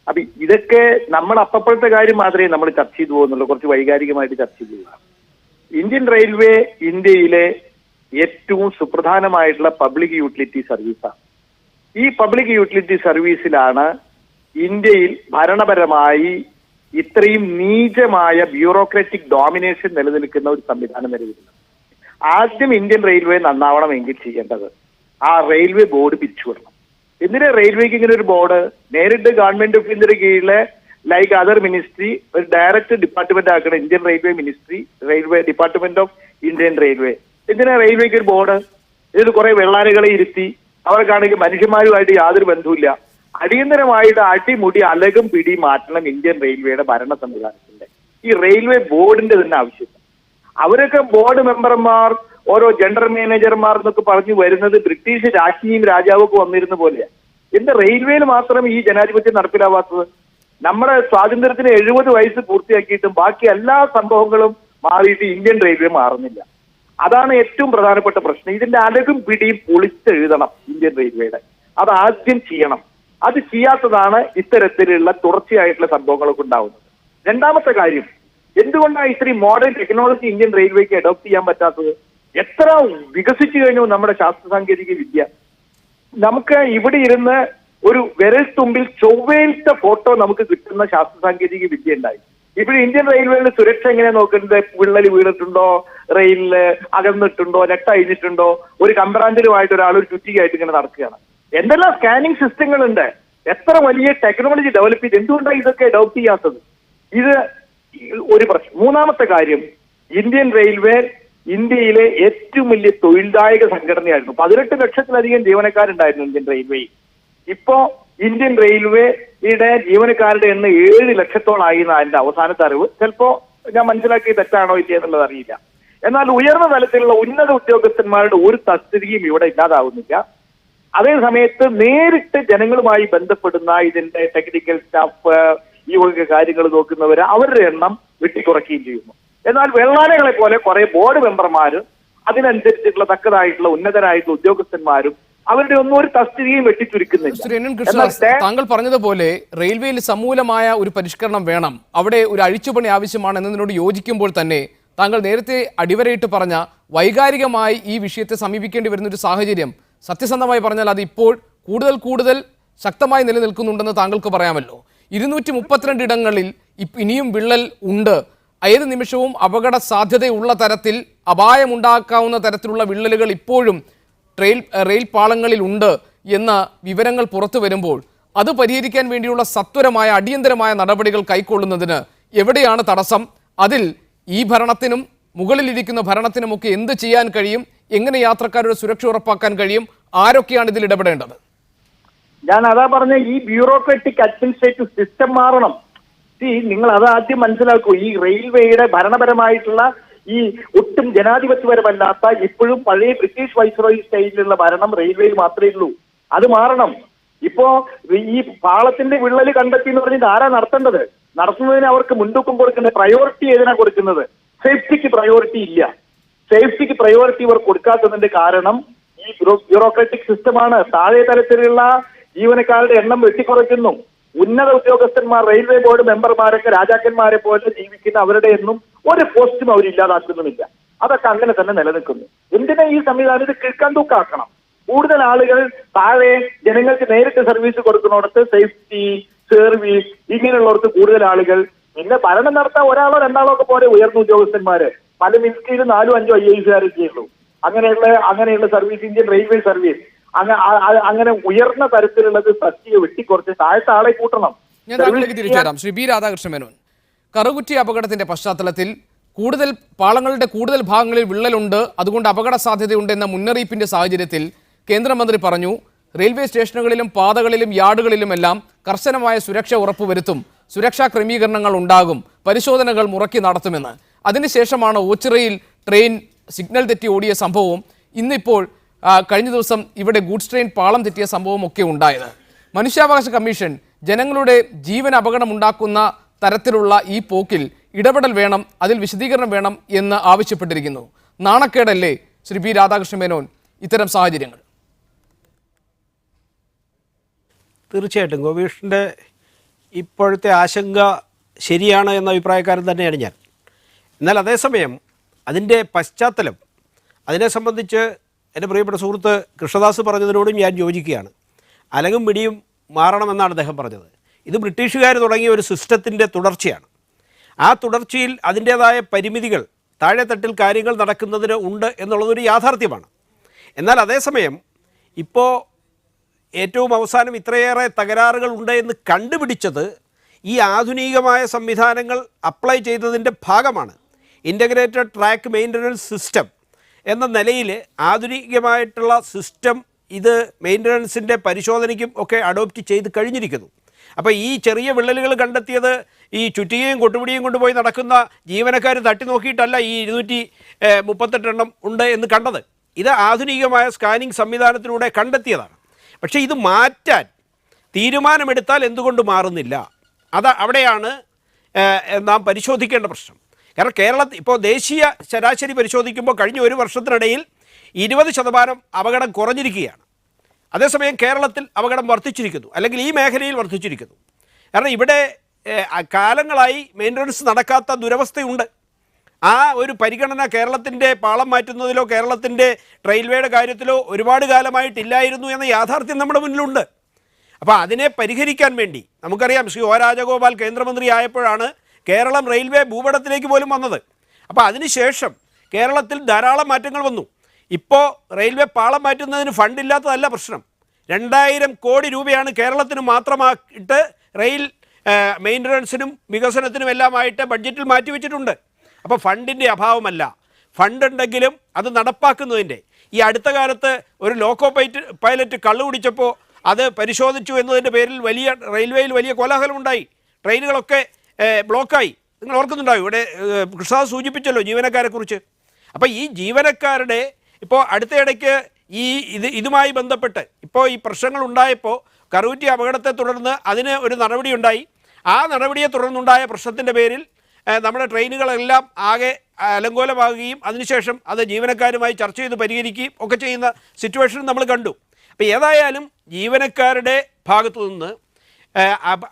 അപ്പൊ ഇതൊക്കെ നമ്മൾ അപ്പോഴത്തെ കാര്യം മാത്രമേ നമ്മൾ ചർച്ച ചെയ്തു പോകുന്നുള്ളൂ. കുറച്ച് വൈകാരികമായിട്ട് ചർച്ച ചെയ്യുക. ഇന്ത്യൻ റെയിൽവേ ഇന്ത്യയിലെ ഏറ്റവും സുപ്രധാനമായിട്ടുള്ള പബ്ലിക് യൂട്ടിലിറ്റി സർവീസാണ്. ഈ പബ്ലിക് യൂട്ടിലിറ്റി സർവീസിലാണ് ഇന്ത്യയിൽ ഭരണപരമായി ഇത്രയും നീചമായ ബ്യൂറോക്രാറ്റിക് ഡോമിനേഷൻ നിലനിൽക്കുന്ന ഒരു സംവിധാനം നിലവിലുണ്ട്. ആദ്യം ഇന്ത്യൻ റെയിൽവേ നന്നാവണമെങ്കിൽ ചെയ്യേണ്ടത് ആ റെയിൽവേ ബോർഡ് പിരിച്ചുവിടണം. എന്തിനാ റെയിൽവേക്ക് ഇങ്ങനെ ഒരു ബോർഡ്? നേരിട്ട് ഗവൺമെന്റ് ഓഫ് ഇന്ത്യയുടെ കീഴിലെ ലൈക്ക് അതർ മിനിസ്ട്രി ഒരു ഡയറക്റ്റ് ഡിപ്പാർട്ട്മെന്റ് ആക്കണം. Indian railway ministry, railway department of Indian railway. എന്തിനാ റെയിൽവേക്ക് ഒരു ബോർഡ്? ഇതിൽ കുറെ വെള്ളാനുകളെ ഇരുത്തി അവർക്കാണെങ്കിൽ മനുഷ്യന്മാരുമായിട്ട് യാതൊരു ബന്ധവുമില്ല. അടിയന്തരമായിട്ട് അടിമുടി അലകും പിടി മാറ്റണം ഇന്ത്യൻ റെയിൽവേയുടെ ഭരണ സംവിധാനത്തിന്റെ. ഈ റെയിൽവേ ബോർഡിന്റെ തന്നെ ആവശ്യമില്ല. അവരൊക്കെ ബോർഡ് മെമ്പർമാർ, ഓരോ ജനറൽ മാനേജർമാർ എന്നൊക്കെ പറഞ്ഞു വരുന്നത് ബ്രിട്ടീഷ് രാജ്ഞിയും രാജാവൊക്കെ വന്നിരുന്ന പോലെയാണ്. എന്താ റെയിൽവേയിൽ മാത്രം ഈ ജനാധിപത്യം നടപ്പിലാവാത്തത്? നമ്മുടെ സ്വാതന്ത്ര്യത്തിന് 70 വയസ്സ് പൂർത്തിയാക്കിയിട്ടും ബാക്കി എല്ലാ സംഭവങ്ങളും മാറിയിട്ട് ഇന്ത്യൻ റെയിൽവേ മാറുന്നില്ല. അതാണ് ഏറ്റവും പ്രധാനപ്പെട്ട പ്രശ്നം. ഇതിന്റെ അലകും പിടിയും പൊളിച്ചെഴുതണം ഇന്ത്യൻ റെയിൽവേയുടെ. അത് ആദ്യം ചെയ്യണം. അത് ചെയ്യാത്തതാണ് ഇത്തരത്തിലുള്ള തുടർച്ചയായിട്ടുള്ള സംഭവങ്ങളൊക്കെ ഉണ്ടാവുന്നത്. രണ്ടാമത്തെ കാര്യം, എന്തുകൊണ്ടാണ് ഇത്രയും മോഡേൺ ടെക്നോളജി ഇന്ത്യൻ റെയിൽവേക്ക് അഡോപ്റ്റ് ചെയ്യാൻ പറ്റാത്തത്? എത്ര വികസിച്ചു കഴിഞ്ഞു നമ്മുടെ ശാസ്ത്ര സാങ്കേതിക വിദ്യ. നമുക്ക് ഇവിടെ ഇരുന്ന് ഒരു വിരൽ തുമ്പിൽ ചൊവ്വയിലത്തെ ഫോട്ടോ നമുക്ക് കിട്ടുന്ന ശാസ്ത്ര സാങ്കേതിക വിദ്യ ഉണ്ടായി. ഇപ്പോൾ ഇന്ത്യൻ റെയിൽവേയുടെ സുരക്ഷ എങ്ങനെ നോക്കുന്നത്? വിള്ളൽ വീണിട്ടുണ്ടോ, റെയിലില് അകന്നിട്ടുണ്ടോ, അഴിഞ്ഞിട്ടുണ്ടോ, ഒരു കമ്പറാന്തിലുമായിട്ട് ഒരാൾ ഒരു ചുറ്റികയായിട്ട് ഇങ്ങനെ നടക്കുകയാണ്. എന്തെല്ലാം സ്കാനിങ് സിസ്റ്റങ്ങളുണ്ട്, എത്ര വലിയ ടെക്നോളജി ഡെവലപ്പ് ചെയ്ത്, എന്തുകൊണ്ടാണ് ഇതൊക്കെ അഡോപ്റ്റ് ചെയ്യാത്തത്? ഇത് ഒരു പ്രശ്നം. മൂന്നാമത്തെ കാര്യം, ഇന്ത്യൻ റെയിൽവേ ഇന്ത്യയിലെ ഏറ്റവും വലിയ തൊഴിൽദായക സംഘടനയായിരുന്നു. 18 ലക്ഷത്തിലധികം ജീവനക്കാരുണ്ടായിരുന്നു ഇന്ത്യൻ റെയിൽവേയിൽ. ഇപ്പോ ഇന്ത്യൻ റെയിൽവേയുടെ ജീവനക്കാരുടെ എണ്ണം 7 ലക്ഷത്തോളായി എന്നാണ് എന്റെ അവസാനത്തെ അറിവ്. ചിലപ്പോ ഞാൻ മനസ്സിലാക്കിയ തെറ്റാണോ ഇല്ല എന്നുള്ളത് അറിയില്ല. എന്നാൽ ഉയർന്ന തലത്തിലുള്ള ഉന്നത ഉദ്യോഗസ്ഥന്മാരുടെ ഒരു തസ്തികയും ഇവിടെ ഇല്ലാതാവുന്നില്ല. അതേ സമയത്ത് നേരിട്ട് ജനങ്ങളുമായി ബന്ധപ്പെടുന്ന ഇതിന്റെ ടെക്നിക്കൽ സ്റ്റാഫ്, ഈ വക കാര്യങ്ങൾ നോക്കുന്നവര് അവരുടെ എണ്ണം വെട്ടിക്കുറയ്ക്കുകയും ചെയ്യുന്നു. എന്നാൽ വെള്ളാനകളെ പോലെ കുറെ ബോർഡ് മെമ്പർമാരും അതിനനുസരിച്ചിട്ടുള്ള തക്കതായിട്ടുള്ള ഉന്നതരായിട്ടുള്ള ഉദ്യോഗസ്ഥന്മാരും അവരുടെ ഒന്നും ഒരു തസ്തികയും വെട്ടിച്ചുരുക്കുന്നില്ല. താങ്കൾ പറഞ്ഞതുപോലെ റെയിൽവേയിൽ സമൂലമായ ഒരു പരിഷ്കരണം വേണം, അവിടെ ഒരു അഴിച്ചുപണി ആവശ്യമാണ് എന്നതിനോട് യോജിക്കുമ്പോൾ തന്നെ താങ്കൾ നേരത്തെ അടിവരയിട്ട് പറഞ്ഞ വൈകാരികമായി ഈ വിഷയത്തെ സമീപിക്കേണ്ടി വരുന്നൊരു സാഹചര്യം സത്യസന്ധമായി പറഞ്ഞാൽ അത് ഇപ്പോൾ കൂടുതൽ ശക്തമായി നിലനിൽക്കുന്നുണ്ടെന്ന് താങ്കൾക്ക് പറയാമല്ലോ. 232 ഇടങ്ങളിൽ ഇനിയും വിള്ളൽ ഉണ്ട്. ഏത് നിമിഷവും അപകട സാധ്യതയുള്ള തരത്തിൽ അപായമുണ്ടാക്കാവുന്ന തരത്തിലുള്ള വിള്ളലുകൾ ഇപ്പോഴും റെയിൽ പാളങ്ങളിൽ ഉണ്ട് എന്ന വിവരങ്ങൾ പുറത്തു വരുമ്പോൾ അത് പരിഹരിക്കാൻ വേണ്ടിയുള്ള സത്വരമായ അടിയന്തരമായ നടപടികൾ കൈക്കൊള്ളുന്നതിന് എവിടെയാണ് തടസ്സം? അതിൽ ഈ ഭരണത്തിനും മുകളിലിരിക്കുന്ന ഭരണത്തിനുമൊക്കെ എന്ത് ചെയ്യാൻ കഴിയും? എങ്ങനെ യാത്രക്കാരുടെ സുരക്ഷ ഉറപ്പാക്കാൻ കഴിയും? ആരൊക്കെയാണ് ഇതിൽ ഇടപെടേണ്ടത്? ഞാൻ അതാ പറഞ്ഞ ഈ ബ്യൂറോക്രാറ്റിക് അഡ്മിനിസ്ട്രേറ്റീവ് സിസ്റ്റം മാറണം. നിങ്ങൾ അത് ആദ്യം മനസ്സിലാക്കൂ. ഈ റെയിൽവേയുടെ ഭരണപരമായിട്ടുള്ള ഈ ഒട്ടും ജനാധിപത്യപരമല്ലാത്ത ഇപ്പോഴും പഴയ ബ്രിട്ടീഷ് വൈസ്രോയി സ്റ്റൈലിലുള്ള ഭരണം റെയിൽവേയിൽ മാത്രമേ ഉള്ളൂ. അത് മാറണം. ഇപ്പോ ഈ പാളത്തിന്റെ വിള്ളൽ കണ്ടെത്തി എന്ന് പറഞ്ഞിട്ട് ആരാ നടത്തേണ്ടത്? നടത്തുന്നതിന് അവർക്ക് മുൻതൂക്കം കൊടുക്കേണ്ട പ്രയോറിറ്റി ഏതിനാ കൊടുക്കുന്നത്? സേഫ്റ്റിക്ക് പ്രയോറിറ്റി ഇല്ല. സേഫ്റ്റിക്ക് പ്രയോറിറ്റി ഇവർ കൊടുക്കാത്തതിന്റെ കാരണം ഈ ബ്യൂറോക്രാറ്റിക് സിസ്റ്റമാണ്. താഴെ തലത്തിലുള്ള ജീവനക്കാരുടെ എണ്ണം വെട്ടിക്കുറയ്ക്കുന്നു. ഉന്നത ഉദ്യോഗസ്ഥന്മാർ, റെയിൽവേ ബോർഡ് മെമ്പർമാരൊക്കെ രാജാക്കന്മാരെ പോലെ ജീവിക്കുന്ന അവരുടെ എന്നും ഒരു പോസ്റ്റും അവർ ഇല്ലാതാക്കുന്നുമില്ല. അതൊക്കെ അങ്ങനെ തന്നെ നിലനിൽക്കുന്നു. എന്തിനാ ഈ സംവിധാനം ഇത് കിഴക്കാൻ തൂക്കാക്കണം? കൂടുതൽ ആളുകൾ താഴെ ജനങ്ങൾക്ക് നേരിട്ട് സർവീസ് കൊടുക്കുന്നിടത്ത് സേഫ്റ്റി, സർവീസ് ഇങ്ങനെയുള്ളവർക്ക് കൂടുതൽ ആളുകൾ. പിന്നെ ഭരണം നടത്താൻ ഒരാളോ രണ്ടാളോ ഒക്കെ പോലെ ഉയർന്ന ഉദ്യോഗസ്ഥന്മാര്. പല മിനിസ്ട്രിയിലും 4 5 IAS ഉള്ളൂ. അങ്ങനെയുള്ള സർവീസ്, ഇന്ത്യൻ റെയിൽവേ സർവീസ് അങ്ങനെ ഉയർന്ന തരത്തിലുള്ളത് തസ്തിക വെട്ടിക്കുറച്ച് താഴത്തെ ആളെ കൂട്ടണം. ഞാൻ താങ്കളിലേക്ക് തിരിച്ചു വരാം. ശ്രീ ബി രാധാകൃഷ്ണ മേനോൻ, കറുകുറ്റി അപകടത്തിന്റെ പശ്ചാത്തലത്തിൽ പാളങ്ങളുടെ കൂടുതൽ ഭാഗങ്ങളിൽ വിള്ളലുണ്ട്, അതുകൊണ്ട് അപകട സാധ്യതയുണ്ട് എന്ന മുന്നറിയിപ്പിന്റെ സാഹചര്യത്തിൽ കേന്ദ്രമന്ത്രി പറഞ്ഞു റെയിൽവേ സ്റ്റേഷനുകളിലും പാതകളിലും യാർഡുകളിലുമെല്ലാം കർശനമായ സുരക്ഷ ഉറപ്പുവരുത്തും, സുരക്ഷാ ക്രമീകരണങ്ങൾ ഉണ്ടാകും, പരിശോധനകൾ മുറക്കി നടത്തുമെന്ന്. അതിനുശേഷമാണ് ഓച്ചിറയിൽ ട്രെയിൻ സിഗ്നൽ തെറ്റി ഓടിയ സംഭവവും ഇന്നിപ്പോൾ കഴിഞ്ഞ ദിവസം ഇവിടെ ഗൂഡ്സ് ട്രെയിൻ പാളം തെറ്റിയ സംഭവം ഒക്കെ ഉണ്ടായത്. മനുഷ്യാവകാശ കമ്മീഷൻ ജനങ്ങളുടെ ജീവൻ അപകടമുണ്ടാക്കുന്ന തരത്തിലുള്ള ഈ പോക്കിൽ ഇടപെടൽ വേണം, അതിൽ വിശദീകരണം വേണം എന്ന് ആവശ്യപ്പെട്ടിരിക്കുന്നു. നാണക്കേടല്ലേ ശ്രീ ബി രാധാകൃഷ്ണ മേനോൻ ഇത്തരം സാഹചര്യങ്ങൾ? തീർച്ചയായിട്ടും ഗോപീഷിൻ്റെ ഇപ്പോഴത്തെ ആശങ്ക ശരിയാണ് എന്ന അഭിപ്രായക്കാരൻ തന്നെയാണ് ഞാൻ. എന്നാൽ അതേസമയം അതിൻ്റെ പശ്ചാത്തലം, അതിനെ സംബന്ധിച്ച് എൻ്റെ പ്രിയപ്പെട്ട സുഹൃത്ത് കൃഷ്ണദാസ് പറഞ്ഞതിനോടും ഞാൻ യോജിക്കുകയാണ്. അലകും പിടിയും മാറണമെന്നാണ് അദ്ദേഹം പറഞ്ഞത്. ഇത് ബ്രിട്ടീഷുകാർ തുടങ്ങിയ ഒരു സിസ്റ്റത്തിൻ്റെ തുടർച്ചയാണ്. ആ തുടർച്ചയിൽ അതിൻ്റേതായ പരിമിതികൾ താഴെത്തട്ടിൽ കാര്യങ്ങൾ നടക്കുന്നതിന് ഉണ്ട് എന്നുള്ളതൊരു യാഥാർത്ഥ്യമാണ്. എന്നാൽ അതേസമയം ഇപ്പോൾ ഏറ്റവും അവസാനം ഇത്രയേറെ തകരാറുകൾ ഉണ്ട് എന്ന് കണ്ടുപിടിച്ചത് ഈ ആധുനികമായ സംവിധാനങ്ങൾ അപ്ലൈ ചെയ്തതിൻ്റെ ഭാഗമാണ്. ഇൻ്റഗ്രേറ്റഡ് ട്രാക്ക് മെയിൻ്റനൻസ് സിസ്റ്റം എന്ന നിലയിൽ ആധുനികമായിട്ടുള്ള സിസ്റ്റം ഇത് മെയിൻ്റനൻസിൻ്റെ പരിശോധനയ്ക്കും ഒക്കെ അഡോപ്റ്റ് ചെയ്ത് കഴിഞ്ഞിരിക്കുന്നു. അപ്പോൾ ഈ ചെറിയ വിള്ളലുകൾ കണ്ടെത്തിയത് ഈ ചുറ്റികയും കൊട്ടുപിടിയും കൊണ്ടുപോയി നടക്കുന്ന ജീവനക്കാർ തട്ടി നോക്കിയിട്ടല്ല ഈ 238 എണ്ണം ഉണ്ട് എന്ന് കണ്ടത്. ഇത് ആധുനികമായ സ്കാനിങ് സംവിധാനത്തിലൂടെ കണ്ടെത്തിയതാണ്. പക്ഷേ ഇത് മാറ്റാൻ തീരുമാനമെടുത്താൽ എന്തുകൊണ്ട് മാറുന്നില്ല? അവിടെയാണ് നാം പരിശോധിക്കേണ്ട പ്രശ്നം. കാരണം കേരളത്തിൽ ഇപ്പോൾ ദേശീയ ശരാശരി പരിശോധിക്കുമ്പോൾ കഴിഞ്ഞ ഒരു വർഷത്തിനിടയിൽ 20% അപകടം കുറഞ്ഞിരിക്കുകയാണ്. അതേസമയം കേരളത്തിൽ അപകടം വർദ്ധിച്ചിരിക്കുന്നു, അല്ലെങ്കിൽ ഈ മേഖലയിൽ വർദ്ധിച്ചിരിക്കുന്നു. കാരണം ഇവിടെ കാലങ്ങളായി മെയിൻ്റനൻസ് നടക്കാത്ത ദുരവസ്ഥയുണ്ട്. ആ ഒരു പരിഗണന കേരളത്തിൻ്റെ പാളം മാറ്റുന്നതിലോ കേരളത്തിൻ്റെ റെയിൽവേയുടെ കാര്യത്തിലോ ഒരുപാട് കാലമായിട്ടില്ലായിരുന്നു എന്ന യാഥാർത്ഥ്യം നമ്മുടെ മുന്നിലുണ്ട്. അപ്പോൾ അതിനെ പരിഹരിക്കാൻ വേണ്ടി നമുക്കറിയാം, ശ്രീ ഒ രാജഗോപാൽ കേന്ദ്രമന്ത്രി ആയപ്പോഴാണ് കേരളം റെയിൽവേ ഭൂപടത്തിലേക്ക് പോലും വന്നത്. അപ്പോൾ അതിനുശേഷം കേരളത്തിൽ ധാരാളം മാറ്റങ്ങൾ വന്നു. ഇപ്പോൾ റെയിൽവേ പാളം മാറ്റുന്നതിന് ഫണ്ടില്ലാത്തതല്ല പ്രശ്നം. 2000 കോടി രൂപയാണ് കേരളത്തിന് മാത്രമായിട്ട് റെയിൽ മെയിൻ്റനൻസിനും വികസനത്തിനും എല്ലാമായിട്ട് ബഡ്ജറ്റിൽ മാറ്റിവെച്ചിട്ടുണ്ട്. അപ്പോൾ ഫണ്ടിൻ്റെ അഭാവമല്ല, ഫണ്ടുണ്ടെങ്കിലും അത് നടപ്പാക്കുന്നതിൻ്റെ. ഈ അടുത്ത കാലത്ത് ഒരു ലോക്കോ പൈലറ്റ് കള്ളു കുടിച്ചപ്പോൾ അത് പരിശോധിച്ചു എന്നതിൻ്റെ പേരിൽ റെയിൽവേയിൽ വലിയ കോലാഹലമുണ്ടായി. ട്രെയിനുകളൊക്കെ ബ്ലോക്കായി. നിങ്ങൾ ഓർക്കുന്നുണ്ടാവും, ഇവിടെ കൃഷ്ണദാസ് സൂചിപ്പിച്ചല്ലോ ജീവനക്കാരെക്കുറിച്ച്. അപ്പോൾ ഈ ജീവനക്കാരുടെ ഇപ്പോൾ അടുത്തയിടയ്ക്ക് ഇതുമായി ബന്ധപ്പെട്ട് ഇപ്പോൾ ഈ പ്രശ്നങ്ങൾ ഉണ്ടായപ്പോൾ കറുകുറ്റി അപകടത്തെ തുടർന്ന് അതിന് ഒരു നടപടിയുണ്ടായി. ആ നടപടിയെ തുടർന്നുണ്ടായ പ്രശ്നത്തിൻ്റെ പേരിൽ നമ്മുടെ ട്രെയിനുകളെല്ലാം ആകെ അലങ്കോലമാകുകയും അതിനുശേഷം അത് ജീവനക്കാരുമായി ചർച്ച ചെയ്ത് പരിഹരിക്കുകയും ഒക്കെ ചെയ്യുന്ന സിറ്റുവേഷൻ നമ്മൾ കണ്ടു. അപ്പോൾ ഏതായാലും ജീവനക്കാരുടെ ഭാഗത്തു നിന്ന്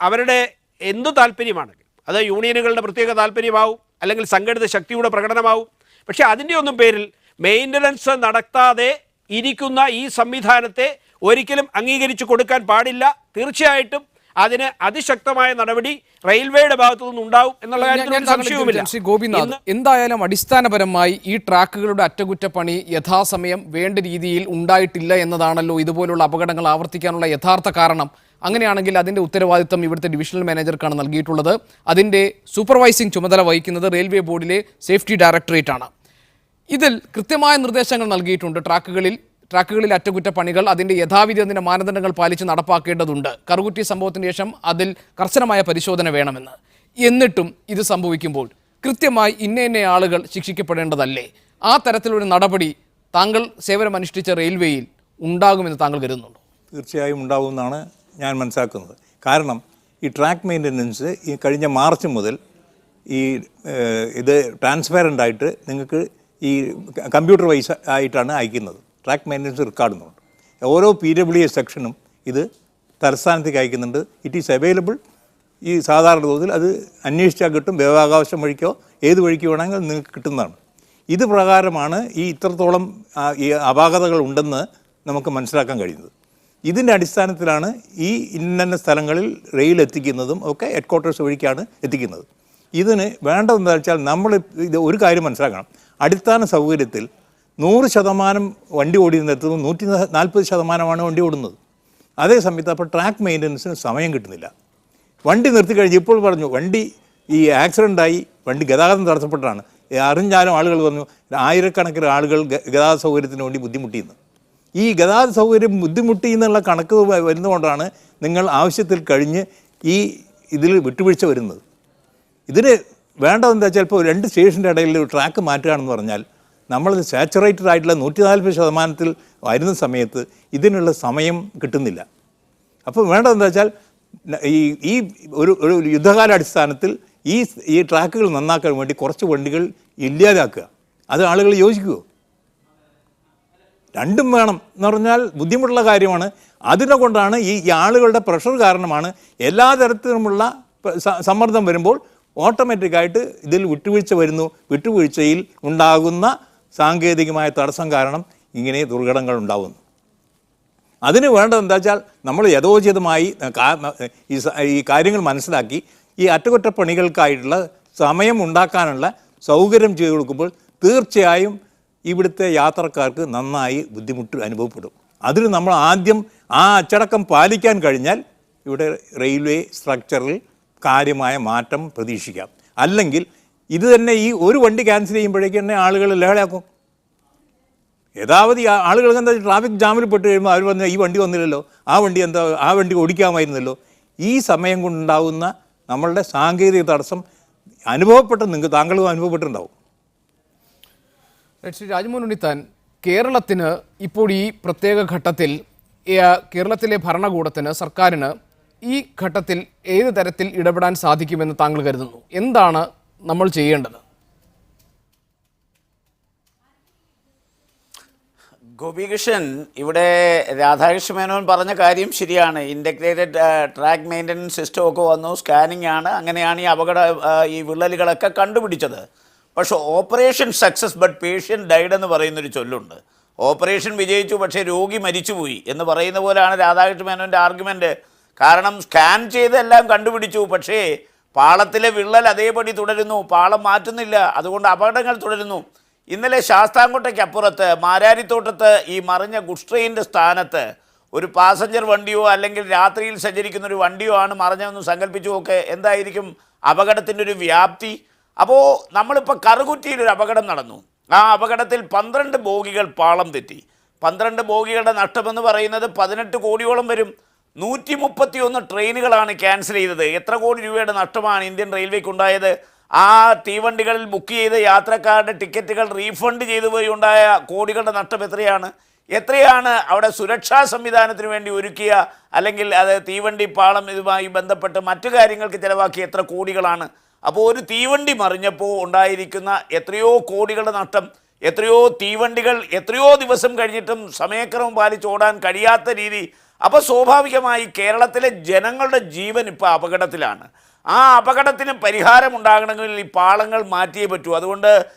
അവരുടെ എന്തു താല്പര്യമാണെങ്കിലും അത് യൂണിയനുകളുടെ പ്രത്യേക താല്പര്യമാവും, അല്ലെങ്കിൽ സംഘടിത ശക്തിയുടെ പ്രകടനമാവും. പക്ഷേ അതിൻ്റെ ഒന്നും പേരിൽ മെയിൻ്റനൻസ് നടത്താതെ ഇരിക്കുന്ന ഈ സംവിധാനത്തെ ഒരിക്കലും അംഗീകരിച്ചു കൊടുക്കാൻ പാടില്ല. തീർച്ചയായിട്ടും അതിന് അതിശക്തമായ നടപടി റെയിൽവേയുടെ ഭാഗത്തു നിന്നുണ്ടാവും എന്നുള്ള കാര്യത്തിൽ സംശയവുമില്ല. ശ്രീ ഗോപിനാഥ്, എന്തായാലും അടിസ്ഥാനപരമായി ഈ ട്രാക്കുകളുടെ അറ്റകുറ്റപ്പണി യഥാസമയം വേണ്ട രീതിയിൽ ഉണ്ടായിട്ടില്ല എന്നതാണല്ലോ ഇതുപോലുള്ള അപകടങ്ങൾ ആവർത്തിക്കാനുള്ള യഥാർത്ഥ കാരണം. അങ്ങനെയാണെങ്കിൽ അതിൻ്റെ ഉത്തരവാദിത്തം ഇവിടുത്തെ ഡിവിഷണൽ മാനേജർക്കാണ് നൽകിയിട്ടുള്ളത്. അതിൻ്റെ സൂപ്പർവൈസിംഗ് ചുമതല വഹിക്കുന്നത് റെയിൽവേ ബോർഡിലെ സേഫ്റ്റി ഡയറക്ടറേറ്റ് ആണ്. ഇതിൽ കൃത്യമായ നിർദ്ദേശങ്ങൾ നൽകിയിട്ടുണ്ട്. ട്രാക്കുകളിൽ അറ്റകുറ്റപ്പണികൾ അതിൻ്റെ യഥാവിധി അതിൻ്റെ മാനദണ്ഡങ്ങൾ പാലിച്ച് നടപ്പാക്കേണ്ടതുണ്ട്. കറുകുറ്റി സംഭവത്തിന് ശേഷം അതിൽ കർശനമായ പരിശോധന വേണമെന്ന്. എന്നിട്ടും ഇത് സംഭവിക്കുമ്പോൾ കൃത്യമായി ഇന്ന ആളുകൾ ശിക്ഷിക്കപ്പെടേണ്ടതല്ലേ? ആ തരത്തിലൊരു നടപടി താങ്കൾ സേവനമനുഷ്ഠിച്ച റെയിൽവേയിൽ ഉണ്ടാകുമെന്ന് താങ്കൾ കരുതുന്നുണ്ടോ? തീർച്ചയായും ഉണ്ടാകുമെന്നാണ് ഞാൻ മനസ്സിലാക്കുന്നത്. കാരണം ഈ ട്രാക്ക് മെയിൻ്റനൻസ് ഈ കഴിഞ്ഞ മാർച്ച് മുതൽ ഇത് ട്രാൻസ്പെറൻ്റ് ആയിട്ട് നിങ്ങൾക്ക് ഈ കമ്പ്യൂട്ടർ വൈസ് ആയിട്ടാണ് അയക്കുന്നത്. ട്രാക്ക് മെയിൻ്റനൻസ് റെക്കോർഡുന്നുണ്ട്. ഓരോ PWA സെക്ഷനും ഇത് തലസ്ഥാനത്തേക്ക് അയക്കുന്നുണ്ട്. It is available. ഈ സാധാരണ തോതിൽ അത് അന്വേഷിച്ചാൽ കിട്ടും. ബഹിരാകാശം വഴിക്കോ ഏത് വഴിക്കോ വേണമെങ്കിൽ നിങ്ങൾക്ക് കിട്ടുന്നതാണ്. ഇത് പ്രകാരമാണ് ഈ ഇത്രത്തോളം ഈ അപാകതകൾ ഉണ്ടെന്ന് നമുക്ക് മനസ്സിലാക്കാൻ കഴിയുന്നത്. ഇതിൻ്റെ അടിസ്ഥാനത്തിലാണ് ഈ ഇന്ന സ്ഥലങ്ങളിൽ റെയിൽ എത്തിക്കുന്നതും ഒക്കെ ഹെഡ് ക്വാർട്ടേഴ്സ് വഴിക്കാണ് എത്തിക്കുന്നത്. ഇതിന് വേണ്ടതെന്ന് വെച്ചാൽ നമ്മൾ ഇത് ഒരു കാര്യം മനസ്സിലാക്കണം. അടിസ്ഥാന സൗകര്യത്തിൽ 100% വണ്ടി ഓടിയെടുത്ത് 140% വണ്ടി ഓടുന്നത്. അതേ സമയത്ത് അപ്പോൾ ട്രാക്ക് മെയിൻ്റനൻസിന് സമയം കിട്ടുന്നില്ല. വണ്ടി നിർത്തിക്കഴിഞ്ഞ് ഇപ്പോൾ പറഞ്ഞു വണ്ടി ഈ ആക്സിഡൻ്റായി വണ്ടി ഗതാഗതം തടസ്സപ്പെട്ടാണ്. അറിഞ്ഞാലും ആളുകൾ പറഞ്ഞു ആയിരക്കണക്കിന് ആളുകൾ ഗതാഗത സൗകര്യത്തിന് വേണ്ടി ബുദ്ധിമുട്ടിയെന്ന്. ഈ ഗതാഗത സൗകര്യം ബുദ്ധിമുട്ടി എന്നുള്ള കണക്ക് വരുന്നതുകൊണ്ടാണ് നിങ്ങൾ ആവശ്യത്തിൽ കഴിഞ്ഞ് ഇതിൽ വിട്ടുവീഴ്ച വരുന്നത്. ഇതിന് വേണ്ടതെന്താ വെച്ചാൽ ഇപ്പോൾ 2 സ്റ്റേഷൻ്റെ ഇടയിൽ ഒരു ട്രാക്ക് മാറ്റുകയാണെന്ന് പറഞ്ഞാൽ നമ്മളത് സാച്ചുറേറ്റഡ് ആയിട്ടുള്ള 140% വരുന്ന സമയത്ത് ഇതിനുള്ള സമയം കിട്ടുന്നില്ല. അപ്പോൾ വേണ്ടതെന്താ വെച്ചാൽ ഈ ഒരു യുദ്ധകാലാടിസ്ഥാനത്തിൽ ഈ ട്രാക്കുകൾ നന്നാക്കാൻ വേണ്ടി കുറച്ച് വണ്ടികൾ ഇല്ലാതാക്കുക. അത് ആളുകൾ യോജിക്കുമോ? രണ്ടും വേണം എന്ന് പറഞ്ഞാൽ ബുദ്ധിമുട്ടുള്ള കാര്യമാണ്. അതിനെ കൊണ്ടാണ് ഈ ആളുകളുടെ പ്രഷർ കാരണമാണ് എല്ലാ തരത്തിലുമുള്ള സമ്മർദ്ദം വരുമ്പോൾ ഓട്ടോമാറ്റിക്കായിട്ട് ഇതിൽ വിട്ടുവീഴ്ച വരുന്നു. വിട്ടുവീഴ്ചയിൽ ഉണ്ടാകുന്ന സാങ്കേതികമായ തടസ്സം കാരണം ഇങ്ങനെ ദുർഘടങ്ങൾ ഉണ്ടാകുന്നു. അതിന് വേണ്ടത് എന്താ വെച്ചാൽ നമ്മൾ യഥോചിതമായി ഈ കാര്യങ്ങൾ മനസ്സിലാക്കി ഈ അറ്റകുറ്റപ്പണികൾക്കായിട്ടുള്ള സമയം ഉണ്ടാക്കാനുള്ള സൗകര്യം ചെയ്തു കൊടുക്കുമ്പോൾ തീർച്ചയായും ഇവിടുത്തെ യാത്രക്കാർക്ക് നന്നായി ബുദ്ധിമുട്ട് അനുഭവപ്പെടും. അതിന് നമ്മൾ ആദ്യം ആ അച്ചടക്കം പാലിക്കാൻ കഴിഞ്ഞാൽ ഇവിടെ റെയിൽവേ സ്ട്രക്ചറിൽ കാര്യമായ മാറ്റം പ്രതീക്ഷിക്കാം. അല്ലെങ്കിൽ ഇത് തന്നെ ഈ ഒരു വണ്ടി ക്യാൻസൽ ചെയ്യുമ്പോഴേക്കും തന്നെ ആളുകൾ ലഹളയാക്കും. യഥാവധി ആളുകൾക്ക് എന്താ ട്രാഫിക് ജാമിൽ പെട്ട് കഴിയുമ്പോൾ അവർ പറഞ്ഞാൽ ഈ വണ്ടി വന്നില്ലല്ലോ, ആ വണ്ടി ഓടിക്കാമായിരുന്നല്ലോ. ഈ സമയം കൊണ്ടുണ്ടാകുന്ന നമ്മളുടെ സാങ്കേതിക തടസ്സം താങ്കളും അനുഭവപ്പെട്ടിട്ടുണ്ടാവും. ശ്രീ രാജ്മോഹൻ ഉണ്ണിത്താൻ, കേരളത്തിന് ഇപ്പോൾ ഈ പ്രത്യേക ഘട്ടത്തിൽ കേരളത്തിലെ ഭരണകൂടത്തിന് സർക്കാരിന് ഈ ഘട്ടത്തിൽ ഏത് തരത്തിൽ ഇടപെടാൻ സാധിക്കുമെന്ന് താങ്കൾ കരുതുന്നു? എന്താണ് നമ്മൾ ചെയ്യേണ്ടത്? ഗോപികൃഷ്ണൻ, ഇവിടെ രാധാകൃഷ്ണ മേനോൻ പറഞ്ഞ കാര്യം ശരിയാണ്. ഇൻ്റഗ്രേറ്റഡ് ട്രാക്ക് മെയിൻ്റനൻസ് സിസ്റ്റം ഒക്കെ വന്നു, സ്കാനിങ് ആണ്, അങ്ങനെയാണ് ഈ വിള്ളലുകളൊക്കെ കണ്ടുപിടിച്ചത്. പക്ഷേ operation success but patient died എന്ന് പറയുന്നൊരു ചൊല്ലുണ്ട്. ഓപ്പറേഷൻ വിജയിച്ചു പക്ഷേ രോഗി മരിച്ചുപോയി എന്ന് പറയുന്ന പോലെയാണ് രാധാകൃഷ്ണ മേനോൻ്റെ ആർഗ്യുമെൻറ്റ്. കാരണം സ്കാൻ ചെയ്തെല്ലാം കണ്ടുപിടിച്ചു, പക്ഷേ പാളത്തിലെ വിള്ളൽ അതേപടി തുടരുന്നു, പാളം മാറ്റുന്നില്ല, അതുകൊണ്ട് അപകടങ്ങൾ തുടരുന്നു. ഇന്നലെ ശാസ്താംകോട്ടയ്ക്കപ്പുറത്ത് മാരാരിത്തോട്ടത്ത് ഈ മറിഞ്ഞ ഗുഡ്സ് ട്രെയിനിൻ്റെ സ്ഥാനത്ത് ഒരു പാസഞ്ചർ വണ്ടിയോ അല്ലെങ്കിൽ രാത്രിയിൽ സഞ്ചരിക്കുന്ന ഒരു വണ്ടിയോ ആണ് മറിഞ്ഞതെന്ന് സങ്കല്പിച്ചു നോക്കെ, എന്തായിരിക്കും അപകടത്തിൻ്റെ ഒരു വ്യാപ്തി? അപ്പോൾ നമ്മളിപ്പോൾ കറുകുറ്റിയിലൊരു അപകടം നടന്നു. ആ അപകടത്തിൽ 12 ബോഗികൾ പാളം തെറ്റി. 12 ബോഗികളുടെ നഷ്ടമെന്ന് പറയുന്നത് 18 കോടിയോളം വരും. 131 ട്രെയിനുകളാണ് ക്യാൻസൽ ചെയ്തത്. എത്ര കോടി രൂപയുടെ നഷ്ടമാണ് ഇന്ത്യൻ റെയിൽവേക്ക് ഉണ്ടായത്? ആ തീവണ്ടികളിൽ ബുക്ക് ചെയ്ത യാത്രക്കാരുടെ ടിക്കറ്റുകൾ റീഫണ്ട് ചെയ്തു പോയി ഉണ്ടായ കോടികളുടെ നഷ്ടം എത്രയാണ് അവിടെ സുരക്ഷാ സംവിധാനത്തിന് വേണ്ടി ഒരുക്കിയ, അല്ലെങ്കിൽ അത് തീവണ്ടി പാളം ഇതുമായി ബന്ധപ്പെട്ട് മറ്റു കാര്യങ്ങൾക്ക് ചിലവാക്കിയ എത്ര കോടികളാണ്? അപ്പോൾ ഒരു തീവണ്ടി മറിഞ്ഞപ്പോൾ ഉണ്ടായിരിക്കുന്ന എത്രയോ കോടികളുടെ നഷ്ടം, എത്രയോ തീവണ്ടികൾ എത്രയോ ദിവസം കഴിഞ്ഞിട്ടും സമയക്രമം പാലിച്ച് ഓടാൻ കഴിയാത്ത രീതി. അപ്പോൾ സ്വാഭാവികമായി കേരളത്തിലെ ജനങ്ങളുടെ ജീവൻ ഇപ്പോൾ അപകടത്തിലാണ്. ആ അപകടത്തിന് പരിഹാരമുണ്ടാകണമെങ്കിൽ ഈ പാളങ്ങൾ മാറ്റിയേ പറ്റൂ. അതുകൊണ്ട്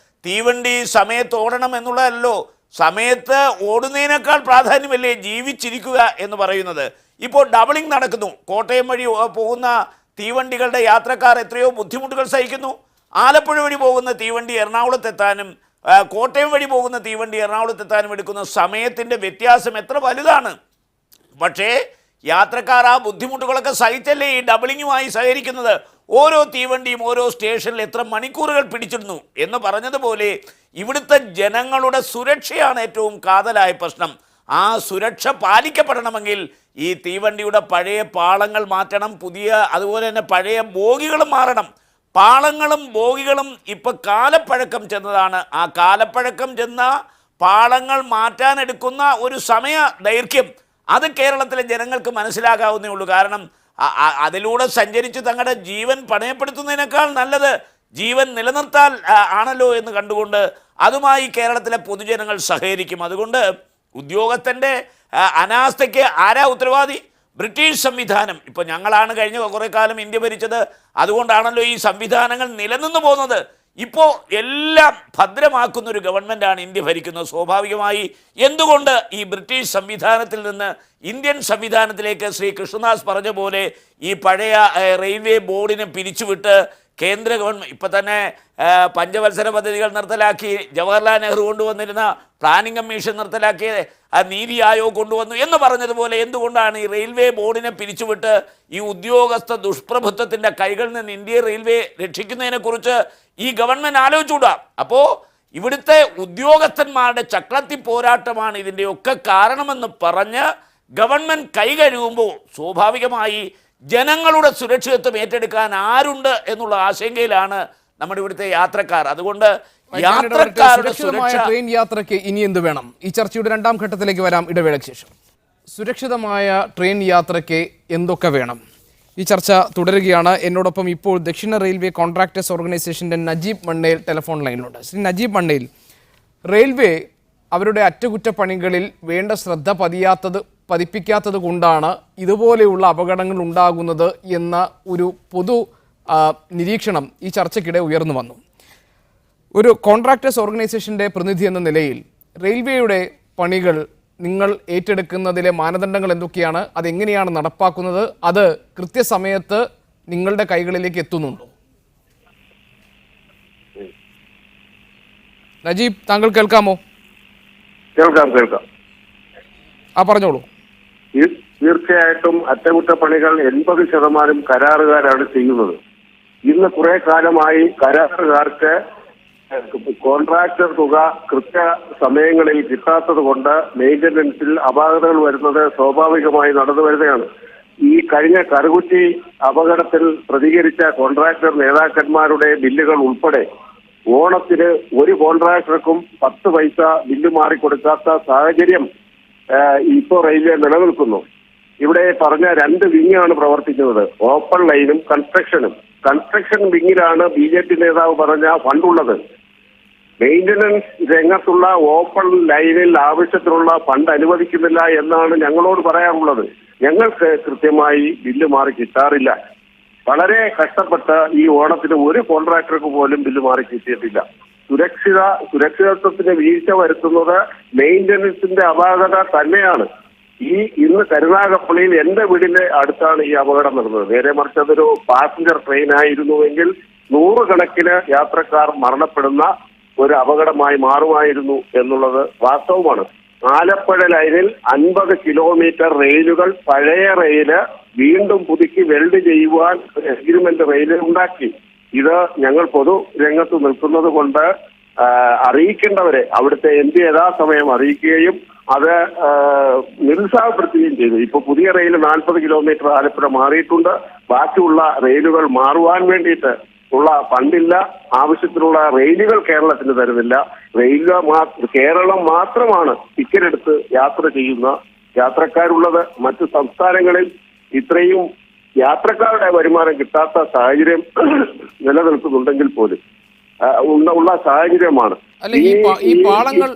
തീവണ്ടി സമയത്ത് ഓടണം എന്നുള്ളതല്ലോ, സമയത്ത് ഓടുന്നതിനേക്കാൾ പ്രാധാന്യമല്ലേ ജീവിച്ചിരിക്കുക എന്ന് പറയുന്നത്. ഇപ്പോൾ ഡബിളിംഗ് നടക്കുന്നു. കോട്ടയം വഴി പോകുന്ന തീവണ്ടികളുടെ യാത്രക്കാർ എത്രയോ ബുദ്ധിമുട്ടുകൾ സഹിക്കുന്നു. ആലപ്പുഴ വഴി പോകുന്ന തീവണ്ടി എറണാകുളത്തെത്താനും കോട്ടയം വഴി പോകുന്ന തീവണ്ടി എറണാകുളത്തെത്താനും എടുക്കുന്ന സമയത്തിൻ്റെ വ്യത്യാസം എത്ര വലുതാണ്. പക്ഷേ യാത്രക്കാർ ആ ബുദ്ധിമുട്ടുകളൊക്കെ സഹിച്ചല്ലേ ഈ ഡബിളിങ്ങുമായി സഹകരിക്കുന്നത്. ഓരോ തീവണ്ടിയും ഓരോ സ്റ്റേഷനിൽ എത്ര മണിക്കൂറുകൾ പിടിച്ചിരുന്നു എന്ന് പറഞ്ഞതുപോലെ ഇവിടുത്തെ ജനങ്ങളുടെ സുരക്ഷയാണ് ഏറ്റവും കാതലായ പ്രശ്നം. ആ സുരക്ഷ പാലിക്കപ്പെടണമെങ്കിൽ ഈ തീവണ്ടിയുടെ പഴയ പാളങ്ങൾ മാറ്റണം, അതുപോലെ തന്നെ പഴയ ബോഗികളും മാറണം. പാളങ്ങളും ബോഗികളും ഇപ്പം കാലപ്പഴക്കം ചെന്നതാണ്. ആ കാലപ്പഴക്കം ചെന്ന പാളങ്ങൾ മാറ്റാനെടുക്കുന്ന ഒരു സമയ ദൈർഘ്യം അത് കേരളത്തിലെ ജനങ്ങൾക്ക് മനസ്സിലാകാവുന്നേ ഉള്ളൂ. കാരണം അതിലൂടെ സഞ്ചരിച്ച് തങ്ങളുടെ ജീവൻ പണയപ്പെടുത്തുന്നതിനേക്കാൾ നല്ലത് ജീവൻ നിലനിർത്താൻ ആണല്ലോ എന്ന് കണ്ടുകൊണ്ട് അതുമായി കേരളത്തിലെ പൊതുജനങ്ങൾ സഹകരിക്കും. അതുകൊണ്ട് ഉദ്യോഗസ്ഥൻ്റെ അനാസ്ഥയ്ക്ക് ആരാ ഉത്തരവാദി? ബ്രിട്ടീഷ് സംവിധാനം. ഇപ്പോൾ ഞങ്ങളാണ് കഴിഞ്ഞ കുറേ കാലം ഇന്ത്യ ഭരിച്ചത്, അതുകൊണ്ടാണല്ലോ ഈ സംവിധാനങ്ങൾ നിലനിന്ന് പോകുന്നത്. ഇപ്പോൾ എല്ലാം ഭദ്രമാക്കുന്നൊരു ഗവൺമെൻറ്റാണ് ഇന്ത്യ ഭരിക്കുന്നത്. സ്വാഭാവികമായി എന്തുകൊണ്ട് ഈ ബ്രിട്ടീഷ് സംവിധാനത്തിൽ നിന്ന് ഇന്ത്യൻ സംവിധാനത്തിലേക്ക് ശ്രീ കൃഷ്ണദാസ് പറഞ്ഞ പോലെ ഈ പഴയ റെയിൽവേ ബോർഡിനെ പിരിച്ചുവിട്ട് കേന്ദ്ര ഗവൺമെൻറ് ഇപ്പം തന്നെ പഞ്ചവത്സര പദ്ധതികൾ നിർത്തലാക്കി, ജവഹർലാൽ നെഹ്റു കൊണ്ടുവന്നിരുന്ന പ്ലാനിംഗ് കമ്മീഷൻ നിർത്തലാക്കി, നീതി ആയോഗ് കൊണ്ടുവന്നു എന്ന് പറഞ്ഞതുപോലെ എന്തുകൊണ്ടാണ് ഈ റെയിൽവേ ബോർഡിനെ പിരിച്ചുവിട്ട് ഈ ഉദ്യോഗസ്ഥ ദുഷ്പ്രഭുത്വത്തിൻ്റെ കൈകളിൽ നിന്ന് ഇന്ത്യയെ റെയിൽവേ രക്ഷിക്കുന്നതിനെക്കുറിച്ച് ഈ ഗവൺമെൻറ് ആലോചിച്ചുകൂടാ? അപ്പോൾ ഇവിടുത്തെ ഉദ്യോഗസ്ഥന്മാരുടെ ചക്രത്തി പോരാട്ടമാണ് ഇതിൻ്റെയൊക്കെ കാരണമെന്ന് പറഞ്ഞ് ഗവൺമെൻറ് കൈ കഴുകുമ്പോൾ സ്വാഭാവികമായി ജനങ്ങളുടെ സുരക്ഷിതത്വം ഏറ്റെടുക്കാൻ ആരുണ്ട് എന്നുള്ള ആശങ്കയിലാണ് നമ്മുടെ ഇവിടുത്തെ യാത്രക്കാർ. അതുകൊണ്ട് യാത്രക്കാരുടെ സുരക്ഷിതമായ ട്രെയിൻ യാത്രയ്ക്ക് ഇനി എന്ത് വേണം? ഈ ചർച്ചയുടെ രണ്ടാം ഘട്ടത്തിലേക്ക് വരാം ഇടവേളയ്ക്ക് ശേഷം. സുരക്ഷിതമായ ട്രെയിൻ യാത്രയ്ക്ക് എന്തൊക്കെ വേണം? ഈ ചർച്ച തുടരുകയാണ്. എന്നോടൊപ്പം ഇപ്പോൾ ദക്ഷിണ റെയിൽവേ കോൺട്രാക്ടേഴ്സ് ഓർഗനൈസേഷൻ്റെ നജീബ് മണ്ണേൽ ടെലിഫോൺ ലൈനിലുണ്ട്. ശ്രീ നജീബ് മണ്ണേൽ, റെയിൽവേ അവരുടെ അറ്റകുറ്റപ്പണികളിൽ വേണ്ട ശ്രദ്ധ പതിപ്പിക്കാത്തത് കൊണ്ടാണ് ഇതുപോലെയുള്ള അപകടങ്ങൾ ഉണ്ടാകുന്നത് എന്ന ഒരു പൊതു നിരീക്ഷണം ഈ ചർച്ചയ്ക്കിടെ ഉയർന്നു വന്നു. ഒരു കോൺട്രാക്ടേഴ്സ് ഓർഗനൈസേഷൻ്റെ പ്രതിനിധി എന്ന നിലയിൽ റെയിൽവേയുടെ പണികൾ നിങ്ങൾ ഏറ്റെടുക്കുന്നതിലെ മാനദണ്ഡങ്ങൾ എന്തൊക്കെയാണ്? അതെങ്ങനെയാണ് നടപ്പാക്കുന്നത്? അത് കൃത്യസമയത്ത് നിങ്ങളുടെ കൈകളിലേക്ക് എത്തുന്നുണ്ടോ? നജീബ്, താങ്കൾ കേൾക്കാമോ? കേൾക്കാം. പറഞ്ഞോളൂ. തീർച്ചയായിട്ടും അറ്റകുറ്റപ്പണികൾ 80% കരാറുകാരാണ് ചെയ്യുന്നത്. ഇന്ന് കുറെ കാലമായി കരാറുകാർക്ക് കോൺട്രാക്ടർ തുക കൃത്യ സമയങ്ങളിൽ കിട്ടാത്തത് കൊണ്ട് മെയിൻ്റനൻസിൽ അപാകതകൾ വരുന്നത് സ്വാഭാവികമായി നടന്നു വരുന്നതാണ്. ഈ കഴിഞ്ഞ കറുകുറ്റി അപകടത്തിൽ പ്രതികരിച്ച കോൺട്രാക്ടർ നേതാക്കന്മാരുടെ ബില്ലുകൾ ഉൾപ്പെടെ ഓണത്തിന് ഒരു കോൺട്രാക്ടർക്കും 10 പൈസ ബില്ല് മാറിക്കൊടുക്കാത്ത സാഹചര്യം ഇപ്പോൾ റെയിൽവേ നിലനിൽക്കുന്നു. ഇവിടെ പറഞ്ഞ 2 വിങ്ങാണ് പ്രവർത്തിക്കുന്നത്, ഓപ്പൺ ലൈനും കൺസ്ട്രക്ഷനും. കൺസ്ട്രക്ഷൻ വിങ്ങിലാണ് BJP നേതാവ് പറഞ്ഞ ഫണ്ടുള്ളത്. മെയിൻ്റനൻസ് രംഗത്തുള്ള ഓപ്പൺ ലൈനിൽ ആവശ്യത്തിനുള്ള ഫണ്ട് അനുവദിക്കുന്നില്ല എന്നാണ് ഞങ്ങളോട് പറയാറുള്ളത്. ഞങ്ങൾക്ക് കൃത്യമായി ബില്ല് മാറി കിട്ടാറില്ല. വളരെ കഷ്ടപ്പെട്ട് ഈ ഓണത്തിന് ഒരു കോൺട്രാക്ടർക്ക് പോലും ബില്ല് മാറി കിട്ടിയിട്ടില്ല. സുരക്ഷിതത്വത്തിന് വീഴ്ച വരുത്തുന്നത് മെയിൻ്റനൻസിന്റെ അപാകത തന്നെയാണ്. ഇന്ന് കരുനാഗപ്പള്ളിയിൽ എന്റെ വീടിന്റെ അടുത്താണ് ഈ അപകടം നടന്നത്. നേരെ മറിച്ച് അതൊരു പാസഞ്ചർ ട്രെയിൻ ആയിരുന്നുവെങ്കിൽ 100 കണക്കിന് യാത്രക്കാർ മരണപ്പെടുന്ന ഒരു അപകടമായി മാറുമായിരുന്നു എന്നുള്ളത് വാസ്തവമാണ്. ആലപ്പുഴ ലൈനിൽ 50 കിലോമീറ്റർ റെയിലുകൾ പഴയ റെയില് വീണ്ടും പുതുക്കി വെൽഡ് ചെയ്യുവാൻ എഗ്രിമെന്റ് റെയിലിൽ ഉണ്ടാക്കി. ഇത് ഞങ്ങൾ പൊതു രംഗത്ത് നിൽക്കുന്നത് കൊണ്ട് അറിയിക്കേണ്ടവരെ അവിടുത്തെ MP യഥാസമയം അറിയിക്കുകയും അത് നിരുത്സാഹപ്പെടുത്തുകയും ചെയ്തു. ഇപ്പൊ പുതിയ റെയിൽ 40 കിലോമീറ്റർ ആലപ്പുഴ മാറിയിട്ടുണ്ട്. ബാക്കിയുള്ള റെയിലുകൾ മാറുവാൻ വേണ്ടിയിട്ട് ഉള്ള ഫണ്ടില്ല. ആവശ്യത്തിനുള്ള റെയിലുകൾ കേരളത്തിന് തരുന്നില്ല. കേരളം മാത്രമാണ് ടിക്കറ്റ് എടുത്ത് യാത്ര ചെയ്യുന്ന യാത്രക്കാരുള്ളത്. മറ്റു സംസ്ഥാനങ്ങളിൽ ഇത്രയും യാത്രക്കാരുടെ വരുമാനം കിട്ടാത്ത സാഹചര്യം നിലനിൽക്കുന്നുണ്ടെങ്കിൽ പോലും ഉള്ള സാഹചര്യമാണ്. അല്ല, ഈ പാളങ്ങൾ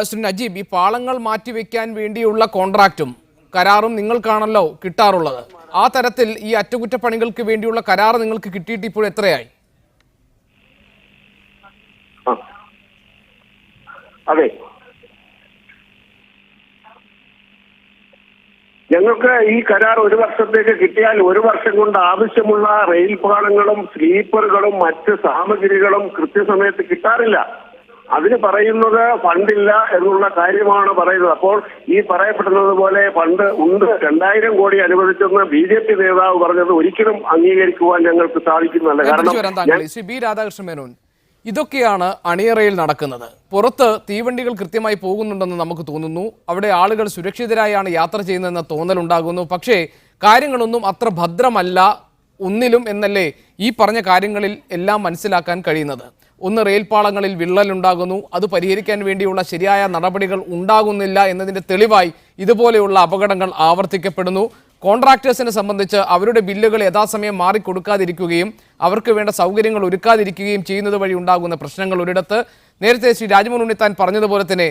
ശ്രീ നജീബ്, ഈ പാളങ്ങൾ മാറ്റിവെക്കാൻ വേണ്ടിയുള്ള കോൺട്രാക്റ്റും കരാറും നിങ്ങൾക്കാണല്ലോ കിട്ടാറുള്ളത്. ആ തരത്തിൽ ഈ അറ്റകുറ്റപ്പണികൾക്ക് വേണ്ടിയുള്ള കരാർ നിങ്ങൾക്ക് കിട്ടിയിട്ട് ഇപ്പോൾ എത്രയായി? അതെ, ഞങ്ങൾക്ക് ഈ കരാർ 1 വർഷത്തേക്ക് കിട്ടിയാൽ 1 വർഷം കൊണ്ട് ആവശ്യമുള്ള റെയിൽ പാളങ്ങളും സ്ലീപ്പറുകളും മറ്റ് സാമഗ്രികളും കൃത്യസമയത്ത് കിട്ടാറില്ല. അതിന് പറയുന്നത് ഫണ്ടില്ല എന്നുള്ള കാര്യമാണ് പറയുന്നത്. അപ്പോൾ ഈ പറയപ്പെടുന്നത് പോലെ ഫണ്ട് ഉണ്ട്, 2000 കോടി അനുവദിച്ചെന്ന് BJP നേതാവ് പറഞ്ഞത് ഒരിക്കലും അംഗീകരിക്കുവാൻ ഞങ്ങൾക്ക് സാധിക്കുന്നതല്ല. കാരണം ശ്രീ ബി രാധാകൃഷ്ണ മേനോൻ, ഇതൊക്കെയാണ് അണിയറയിൽ നടക്കുന്നത്. പുറത്ത് തീവണ്ടികൾ കൃത്യമായി പോകുന്നുണ്ടെന്ന് നമുക്ക് തോന്നുന്നു, അവിടെ ആളുകൾ സുരക്ഷിതരായാണ് യാത്ര ചെയ്യുന്നതെന്ന തോന്നലുണ്ടാകുന്നു. പക്ഷേ കാര്യങ്ങളൊന്നും അത്ര ഭദ്രമല്ല ഒന്നിലും എന്നല്ലേ ഈ പറഞ്ഞ കാര്യങ്ങളിൽ എല്ലാം മനസ്സിലാക്കാൻ കഴിയുന്നത്. ഒന്ന്, റെയിൽപാളങ്ങളിൽ വിള്ളലുണ്ടാകുന്നു, അത് പരിഹരിക്കാൻ വേണ്ടിയുള്ള ശരിയായ നടപടികൾ ഉണ്ടാകുന്നില്ല എന്നതിൻ്റെ തെളിവായി ഇതുപോലെയുള്ള അപകടങ്ങൾ ആവർത്തിക്കപ്പെടുന്നു. കോൺട്രാക്ടേഴ്സിനെ സംബന്ധിച്ച് അവരുടെ ബില്ലുകൾ യഥാസമയം മാറിക്കൊടുക്കാതിരിക്കുകയും അവർക്ക് വേണ്ട സൗകര്യങ്ങൾ ഒരുക്കാതിരിക്കുകയും ചെയ്യുന്നത് വഴി ഉണ്ടാകുന്ന പ്രശ്നങ്ങൾ ഒരിടത്ത്. നേരത്തെ ശ്രീ രാജ്മോഹൻ ഉണ്ണിത്താൻ പറഞ്ഞതുപോലെ തന്നെ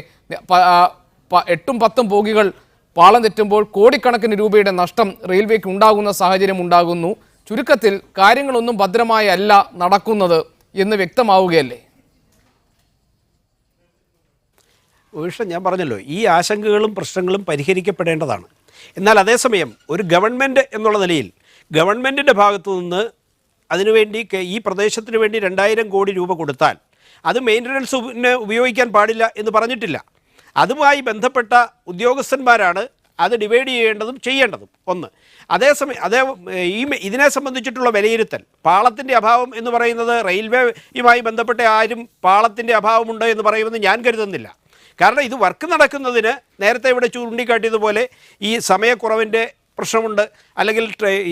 8-10 ബോഗികൾ പാളം തെറ്റുമ്പോൾ കോടിക്കണക്കിന് രൂപയുടെ നഷ്ടം റെയിൽവേക്ക് ഉണ്ടാകുന്ന സാഹചര്യം ഉണ്ടാകുന്നു. ചുരുക്കത്തിൽ കാര്യങ്ങളൊന്നും ഭദ്രമായി അല്ല നടക്കുന്നത് എന്ന് വ്യക്തമാവുകയല്ലേ? പക്ഷേ ഞാൻ പറഞ്ഞല്ലോ, ഈ ആശങ്കകളും പ്രശ്നങ്ങളും പരിഹരിക്കപ്പെടേണ്ടതാണ്. എന്നാൽ അതേസമയം ഒരു ഗവൺമെൻറ് എന്നുള്ള നിലയിൽ ഗവൺമെൻറ്റിൻ്റെ ഭാഗത്തു നിന്ന് അതിനുവേണ്ടി ഈ പ്രദേശത്തിന് വേണ്ടി 2000 കോടി രൂപ കൊടുത്താൽ അത് മെയിൻ്റനൻസിന് ഉപയോഗിക്കാൻ പാടില്ല എന്ന് പറഞ്ഞിട്ടില്ല. അതുമായി ബന്ധപ്പെട്ട ഉദ്യോഗസ്ഥന്മാരാണ് അത് ഡിവൈഡ് ചെയ്യേണ്ടതും ചെയ്യേണ്ടതും. ഒന്ന്, അതേസമയം ഇതിനെ സംബന്ധിച്ചിട്ടുള്ള വിലയിരുത്തൽ, പാളത്തിൻ്റെ അഭാവം എന്ന് പറയുന്നത് റെയിൽവേയുമായി ബന്ധപ്പെട്ട ആരും പാളത്തിൻ്റെ അഭാവമുണ്ട് എന്ന് പറയുമെന്ന് ഞാൻ കരുതുന്നില്ല. കാരണം ഇത് വർക്ക് നടക്കുന്നതിന് നേരത്തെ ഇവിടെ ചൂണ്ടിക്കാട്ടിയതുപോലെ ഈ സമയക്കുറവിൻ്റെ പ്രശ്നമുണ്ട്, അല്ലെങ്കിൽ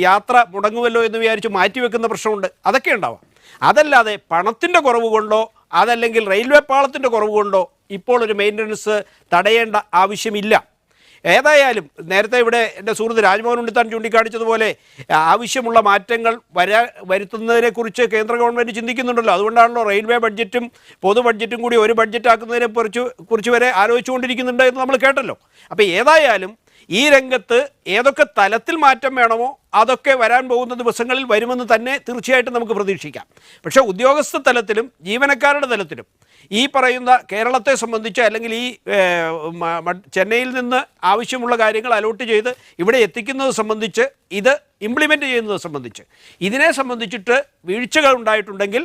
യാത്ര മുടങ്ങുമല്ലോ എന്ന് വിചാരിച്ച് മാറ്റിവെക്കുന്ന പ്രശ്നമുണ്ട്, അതൊക്കെ ഉണ്ടാവാം. അതല്ലാതെ പണത്തിൻ്റെ കുറവ് കൊണ്ടോ അതല്ലെങ്കിൽ റെയിൽവേ പാളത്തിൻ്റെ കുറവ് കൊണ്ടോ ഇപ്പോൾ ഒരു മെയിൻ്റനൻസ് തടയേണ്ട ആവശ്യമില്ല. ഏതായാലും നേരത്തെ ഇവിടെ എൻ്റെ സുഹൃത്ത് രാജ്മോഹൻ ഉണ്ണിത്താൻ ചൂണ്ടിക്കാണിച്ചതുപോലെ ആവശ്യമുള്ള മാറ്റങ്ങൾ വരുത്തുന്നതിനെക്കുറിച്ച് കേന്ദ്ര ഗവൺമെൻറ് ചിന്തിക്കുന്നുണ്ടല്ലോ. അതുകൊണ്ടാണല്ലോ റെയിൽവേ ബഡ്ജറ്റും പൊതു ബഡ്ജറ്റും കൂടി ഒരു ബഡ്ജറ്റാക്കുന്നതിനെ കുറിച്ച് വരെ ആലോചിച്ചുകൊണ്ടിരിക്കുന്നുണ്ട് എന്ന് നമ്മൾ കേട്ടല്ലോ. അപ്പോൾ ഏതായാലും ഈ രംഗത്ത് ഏതൊക്കെ തലത്തിൽ മാറ്റം വേണമോ അതൊക്കെ വരാൻ പോകുന്ന ദിവസങ്ങളിൽ വരുമെന്ന് തന്നെ തീർച്ചയായിട്ടും നമുക്ക് പ്രതീക്ഷിക്കാം. പക്ഷേ ഉദ്യോഗസ്ഥ തലത്തിലും ജീവനക്കാരുടെ തലത്തിലും ഈ പറയുന്ന കേരളത്തെ സംബന്ധിച്ച് അല്ലെങ്കിൽ ഈ ചെന്നൈയിൽ നിന്ന് ആവശ്യമുള്ള കാര്യങ്ങൾ അലോട്ട് ചെയ്ത് ഇവിടെ എത്തിക്കുന്നത് സംബന്ധിച്ച്, ഇത് ഇംപ്ലിമെൻ്റ് ചെയ്യുന്നത് സംബന്ധിച്ച്, ഇതിനെ സംബന്ധിച്ചിട്ട് വീഴ്ചകൾ ഉണ്ടായിട്ടുണ്ടെങ്കിൽ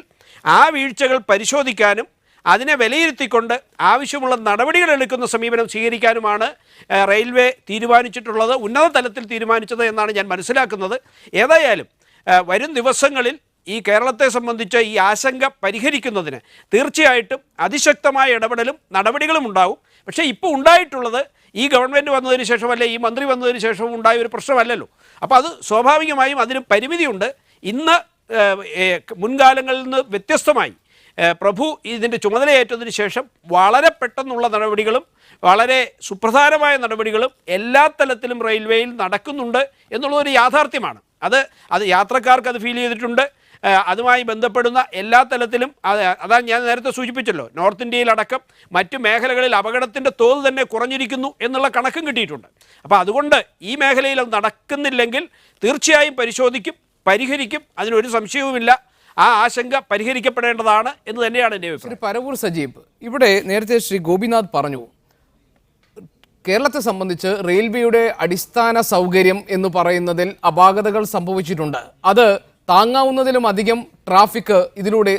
ആ വീഴ്ചകൾ പരിശോധിക്കാനും അതിനെ വിലയിരുത്തിക്കൊണ്ട് ആവശ്യമുള്ള നടപടികൾ എടുക്കുന്ന സമീപനം സ്വീകരിക്കാനുമാണ് റെയിൽവേ തീരുമാനിച്ചിട്ടുള്ളത്, ഉന്നത തലത്തിൽ തീരുമാനിച്ചത് എന്നാണ് ഞാൻ മനസ്സിലാക്കുന്നത്. ഏതായാലും വരും ദിവസങ്ങളിൽ ഈ കേരളത്തെ സംബന്ധിച്ച് ഈ ആശങ്ക പരിഹരിക്കുന്നതിന് തീർച്ചയായിട്ടും അതിശക്തമായ ഇടപെടലും നടപടികളും ഉണ്ടാവും. പക്ഷേ ഇപ്പോൾ ഉണ്ടായിട്ടുള്ളത് ഈ ഗവൺമെൻറ് വന്നതിന് ശേഷം അല്ലെ ഈ മന്ത്രി വന്നതിന് ശേഷവും ഉണ്ടായ ഒരു പ്രശ്നമല്ലല്ലോ. അപ്പോൾ അത് സ്വാഭാവികമായും അതിന് പരിമിതിയുണ്ട്. ഇന്ന് മുൻകാലങ്ങളിൽ നിന്ന് വ്യത്യസ്തമായി പ്രഭു ഇതിൻ്റെ ചുമതലയേറ്റതിന് ശേഷം വളരെ പെട്ടെന്നുള്ള നടപടികളും വളരെ സുപ്രധാനമായ നടപടികളും എല്ലാ തലത്തിലും റെയിൽവേയിൽ നടക്കുന്നുണ്ട് എന്നുള്ളതൊരു യാഥാർത്ഥ്യമാണ്. അത് യാത്രക്കാർക്ക് അത് ഫീൽ ചെയ്തിട്ടുണ്ട്. അതുമായി ബന്ധപ്പെടുന്ന എല്ലാ തലത്തിലും അതാണ് ഞാൻ നേരത്തെ സൂചിപ്പിച്ചല്ലോ, നോർത്ത് ഇന്ത്യയിലടക്കം മറ്റു മേഖലകളിൽ അപകടത്തിൻ്റെ തോത് തന്നെ കുറഞ്ഞിരിക്കുന്നു എന്നുള്ള കണക്കും കിട്ടിയിട്ടുണ്ട്. അപ്പോൾ അതുകൊണ്ട് ഈ മേഖലയിൽ അത് നടക്കുന്നില്ലെങ്കിൽ തീർച്ചയായും പരിശോധിക്കും, പരിഹരിക്കും, അതിനൊരു സംശയവുമില്ല. ആ ആശങ്ക പരിഹരിക്കപ്പെടേണ്ടതാണ് എന്ന് തന്നെയാണ് എൻ്റെ അഭിപ്രായം. ശ്രീ പരവൂർ സജീബ്, ഇവിടെ നേരത്തെ ശ്രീ ഗോപിനാഥ് പറഞ്ഞു, കേരളത്തെ സംബന്ധിച്ച് റെയിൽവേയുടെ അടിസ്ഥാന സൗകര്യം എന്ന് പറയുന്നതിൽ അപാകതകൾ സംഭവിച്ചിട്ടുണ്ട്. അത് താങ്ങാവുന്നതിലും അധികം ട്രാഫിക് ഇതിലൂടെ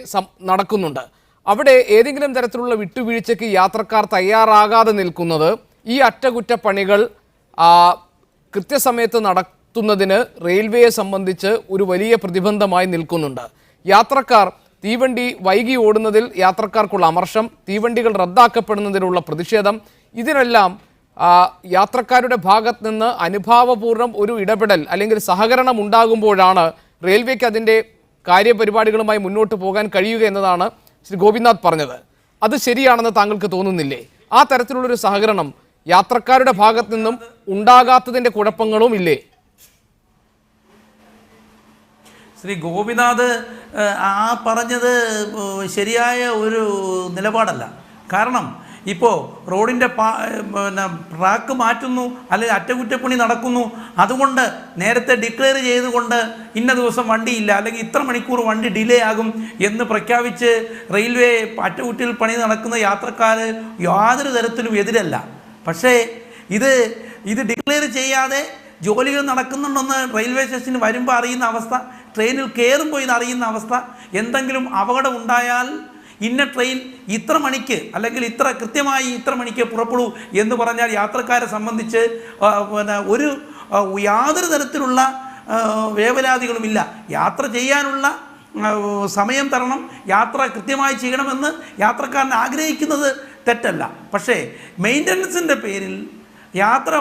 നടക്കുന്നുണ്ട്. അവിടെ ഏതെങ്കിലും തരത്തിലുള്ള വിട്ടുവീഴ്ചയ്ക്ക് യാത്രക്കാർ തയ്യാറാകാതെ നിൽക്കുന്നത് ഈ അറ്റകുറ്റപ്പണികൾ കൃത്യസമയത്ത് നടത്തുന്നതിന് റെയിൽവേയെ സംബന്ധിച്ച് ഒരു വലിയ പ്രതിബന്ധമായി നിൽക്കുന്നുണ്ട്. യാത്രക്കാർ തീവണ്ടി വൈകി ഓടുന്നതിൽ യാത്രക്കാർക്കുള്ള അമർഷം, തീവണ്ടികൾ റദ്ദാക്കപ്പെടുന്നതിലുള്ള പ്രതിഷേധം, ഇതിനെല്ലാം യാത്രക്കാരുടെ ഭാഗത്ത് നിന്ന് അനുഭാവപൂർവ്വം ഒരു ഇടപെടൽ അല്ലെങ്കിൽ സഹകരണം ഉണ്ടാകുമ്പോഴാണ് റെയിൽവേക്ക് അതിൻ്റെ കാര്യപരിപാടികളുമായി മുന്നോട്ട് പോകാൻ കഴിയുക എന്നതാണ് ശ്രീ ഗോപിനാഥ് പറഞ്ഞത്. അത് ശരിയാണെന്ന് താങ്കൾക്ക് തോന്നുന്നില്ലേ? ആ തരത്തിലുള്ളൊരു സഹകരണം യാത്രക്കാരുടെ ഭാഗത്ത് നിന്നും ഉണ്ടാകാത്തതിൻ്റെ കുഴപ്പങ്ങളും ഇല്ലേ? ശ്രീ ഗോപിനാഥ് ആ പറഞ്ഞത് ശരിയായ ഒരു നിലപാടല്ല. കാരണം ഇപ്പോൾ റോഡിൻ്റെ പിന്നെ ട്രാക്ക് മാറ്റുന്നു, അല്ലെങ്കിൽ അറ്റകുറ്റപ്പണി നടക്കുന്നു, അതുകൊണ്ട് നേരത്തെ ഡിക്ലെയർ ചെയ്തുകൊണ്ട് ഇന്ന ദിവസം വണ്ടിയില്ല അല്ലെങ്കിൽ ഇത്ര മണിക്കൂർ വണ്ടി ഡിലേ ആകും എന്ന് പ്രഖ്യാപിച്ച് റെയിൽവേ അറ്റകുറ്റപ്പണി നടക്കുന്ന യാത്രക്കാർ യാതൊരു തരത്തിലും എതിരല്ല. പക്ഷേ ഇത് ഡിക്ലെയർ ചെയ്യാതെ ജോലികൾ നടക്കുന്നുണ്ടെന്ന് റെയിൽവേ സ്റ്റേഷനിൽ വരുമ്പോൾ അറിയുന്ന അവസ്ഥ, ട്രെയിനിൽ കയറുമ്പോൾ ഇത് അറിയുന്ന അവസ്ഥ, എന്തെങ്കിലും അപകടം ഉണ്ടായാൽ ഇന്ന ട്രെയിൻ ഇത്ര മണിക്ക് അല്ലെങ്കിൽ കൃത്യമായി ഇത്ര മണിക്ക് പുറപ്പെടൂ എന്ന് പറഞ്ഞാൽ യാത്രക്കാരെ സംബന്ധിച്ച് പിന്നെ യാതൊരു തരത്തിലുള്ള വേവലാതികളുമില്ല. യാത്ര ചെയ്യാനുള്ള സമയം തരണം, യാത്ര കൃത്യമായി ചെയ്യണമെന്ന് യാത്രക്കാരൻ ആഗ്രഹിക്കുന്നത് തെറ്റല്ല. പക്ഷേ മെയിൻ്റനൻസിൻ്റെ പേരിൽ യാത്രാ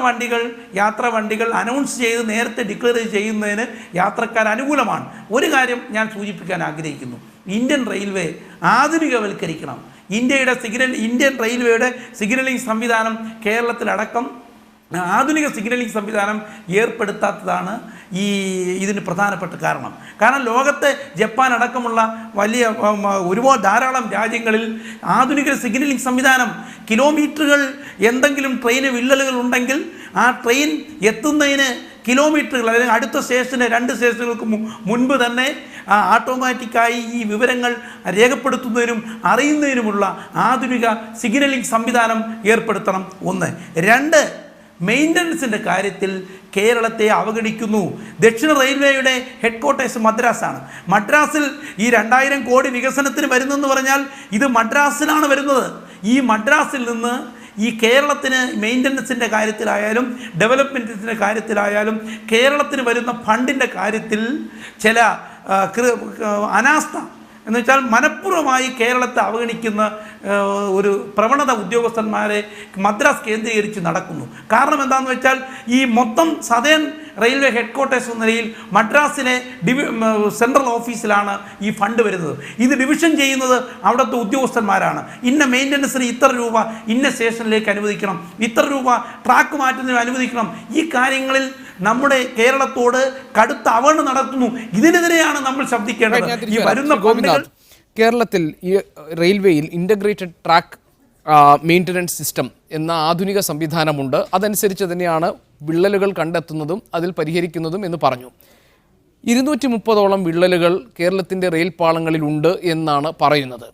വണ്ടികൾ അനൗൺസ് ചെയ്ത് നേരത്തെ ഡിക്ലെയർ ചെയ്യുന്നതിന് യാത്രക്കാർ അനുകൂലമാണ്. ഒരു കാര്യം ഞാൻ സൂചിപ്പിക്കാൻ ആഗ്രഹിക്കുന്നു, ഇന്ത്യൻ റെയിൽവേ ആധുനികവൽക്കരിക്കണം. ഇന്ത്യൻ റെയിൽവേയുടെ സിഗ്നലിംഗ് സംവിധാനം കേരളത്തിലടക്കം ആധുനിക സിഗ്നലിംഗ് സംവിധാനം ഏർപ്പെടുത്താത്തതാണ് ഇതിന് പ്രധാനപ്പെട്ട കാരണം ലോകത്തെ ജപ്പാൻ അടക്കമുള്ള ധാരാളം രാജ്യങ്ങളിൽ ആധുനിക സിഗ്നലിംഗ് സംവിധാനം, കിലോമീറ്ററുകൾ എന്തെങ്കിലും ട്രെയിന് വിള്ളലുകൾ ഉണ്ടെങ്കിൽ ആ ട്രെയിൻ എത്തുന്നതിന് കിലോമീറ്ററുകൾ അല്ലെങ്കിൽ അടുത്ത സ്റ്റേഷന് 2 സ്റ്റേഷനുകൾക്ക് മുൻപ് തന്നെ ഓട്ടോമാറ്റിക്കായി ഈ വിവരങ്ങൾ രേഖപ്പെടുത്തുന്നതിനും അറിയുന്നതിനുമുള്ള ആധുനിക സിഗ്നലിംഗ് സംവിധാനം ഏർപ്പെടുത്തണം. 1. 2. മെയിൻ്റനൻസിൻ്റെ കാര്യത്തിൽ കേരളത്തെ അവഗണിക്കുന്നു. ദക്ഷിണ റെയിൽവേയുടെ ഹെഡ്ക്വാർട്ടേഴ്സ് മദ്രാസാണ്. മദ്രാസിൽ ഈ 2000 കോടി വികസനത്തിന് വരുന്നെന്ന് പറഞ്ഞാൽ ഇത് മദ്രാസിലാണ് വരുന്നത്. ഈ മദ്രാസിൽ നിന്ന് ഈ കേരളത്തിന് മെയിൻ്റനൻസിൻ്റെ കാര്യത്തിലായാലും ഡെവലപ്മെൻറ്റിൻ്റെ കാര്യത്തിലായാലും കേരളത്തിന് വരുന്ന ഫണ്ടിൻ്റെ കാര്യത്തിൽ ചില അനാസ്ഥ എന്ന് വെച്ചാൽ മനഃപൂർവ്വമായി കേരളത്തെ അവഗണിക്കുന്ന ഒരു പ്രവണത ഉദ്യോഗസ്ഥന്മാരെ മദ്രാസ് കേന്ദ്രീകരിച്ച് നടക്കുന്നു. കാരണം എന്താണെന്ന് വെച്ചാൽ ഈ മൊത്തം സദേൺ റെയിൽവേ ഹെഡ്ക്വാർട്ടേഴ്സ് എന്ന നിലയിൽ മദ്രാസിലെ സെൻട്രൽ ഓഫീസിലാണ് ഈ ഫണ്ട് വരുന്നത്. ഇത് ഡിവിഷൻ ചെയ്യുന്നത് അവിടുത്തെ ഉദ്യോഗസ്ഥന്മാരാണ്. ഇന്ന മെയിൻ്റനൻസിന് ഇത്ര രൂപ ഇന്ന സ്റ്റേഷനിലേക്ക് അനുവദിക്കണം, ഇത്ര രൂപ ട്രാക്ക് മാറ്റുന്നതിന് അനുവദിക്കണം. ഈ കാര്യങ്ങളിൽ നമ്മുടെ കേരളത്തോട് കടുത്ത അവഗണന നടത്തുന്നു. ഇതിനെതിരെയാണ് നമ്മൾ ശബ്ദിക്കേണ്ടത്. ഈ വരുന്ന കേരളത്തിൽ ഈ റെയിൽവേയിൽ ഇൻ്റഗ്രേറ്റഡ് ട്രാക്ക് മെയിൻ്റനൻസ് സിസ്റ്റം എന്ന ആധുനിക സംവിധാനമുണ്ട്. അതനുസരിച്ച് തന്നെയാണ് വിള്ളലുകൾ കണ്ടെത്തുന്നതും അതിൽ പരിഹരിക്കുന്നതും എന്ന് പറഞ്ഞു. 230ഓളം വിള്ളലുകൾ കേരളത്തിൻ്റെ റെയിൽ പാളങ്ങളിലുണ്ട് എന്നാണ് പറയുന്നത്.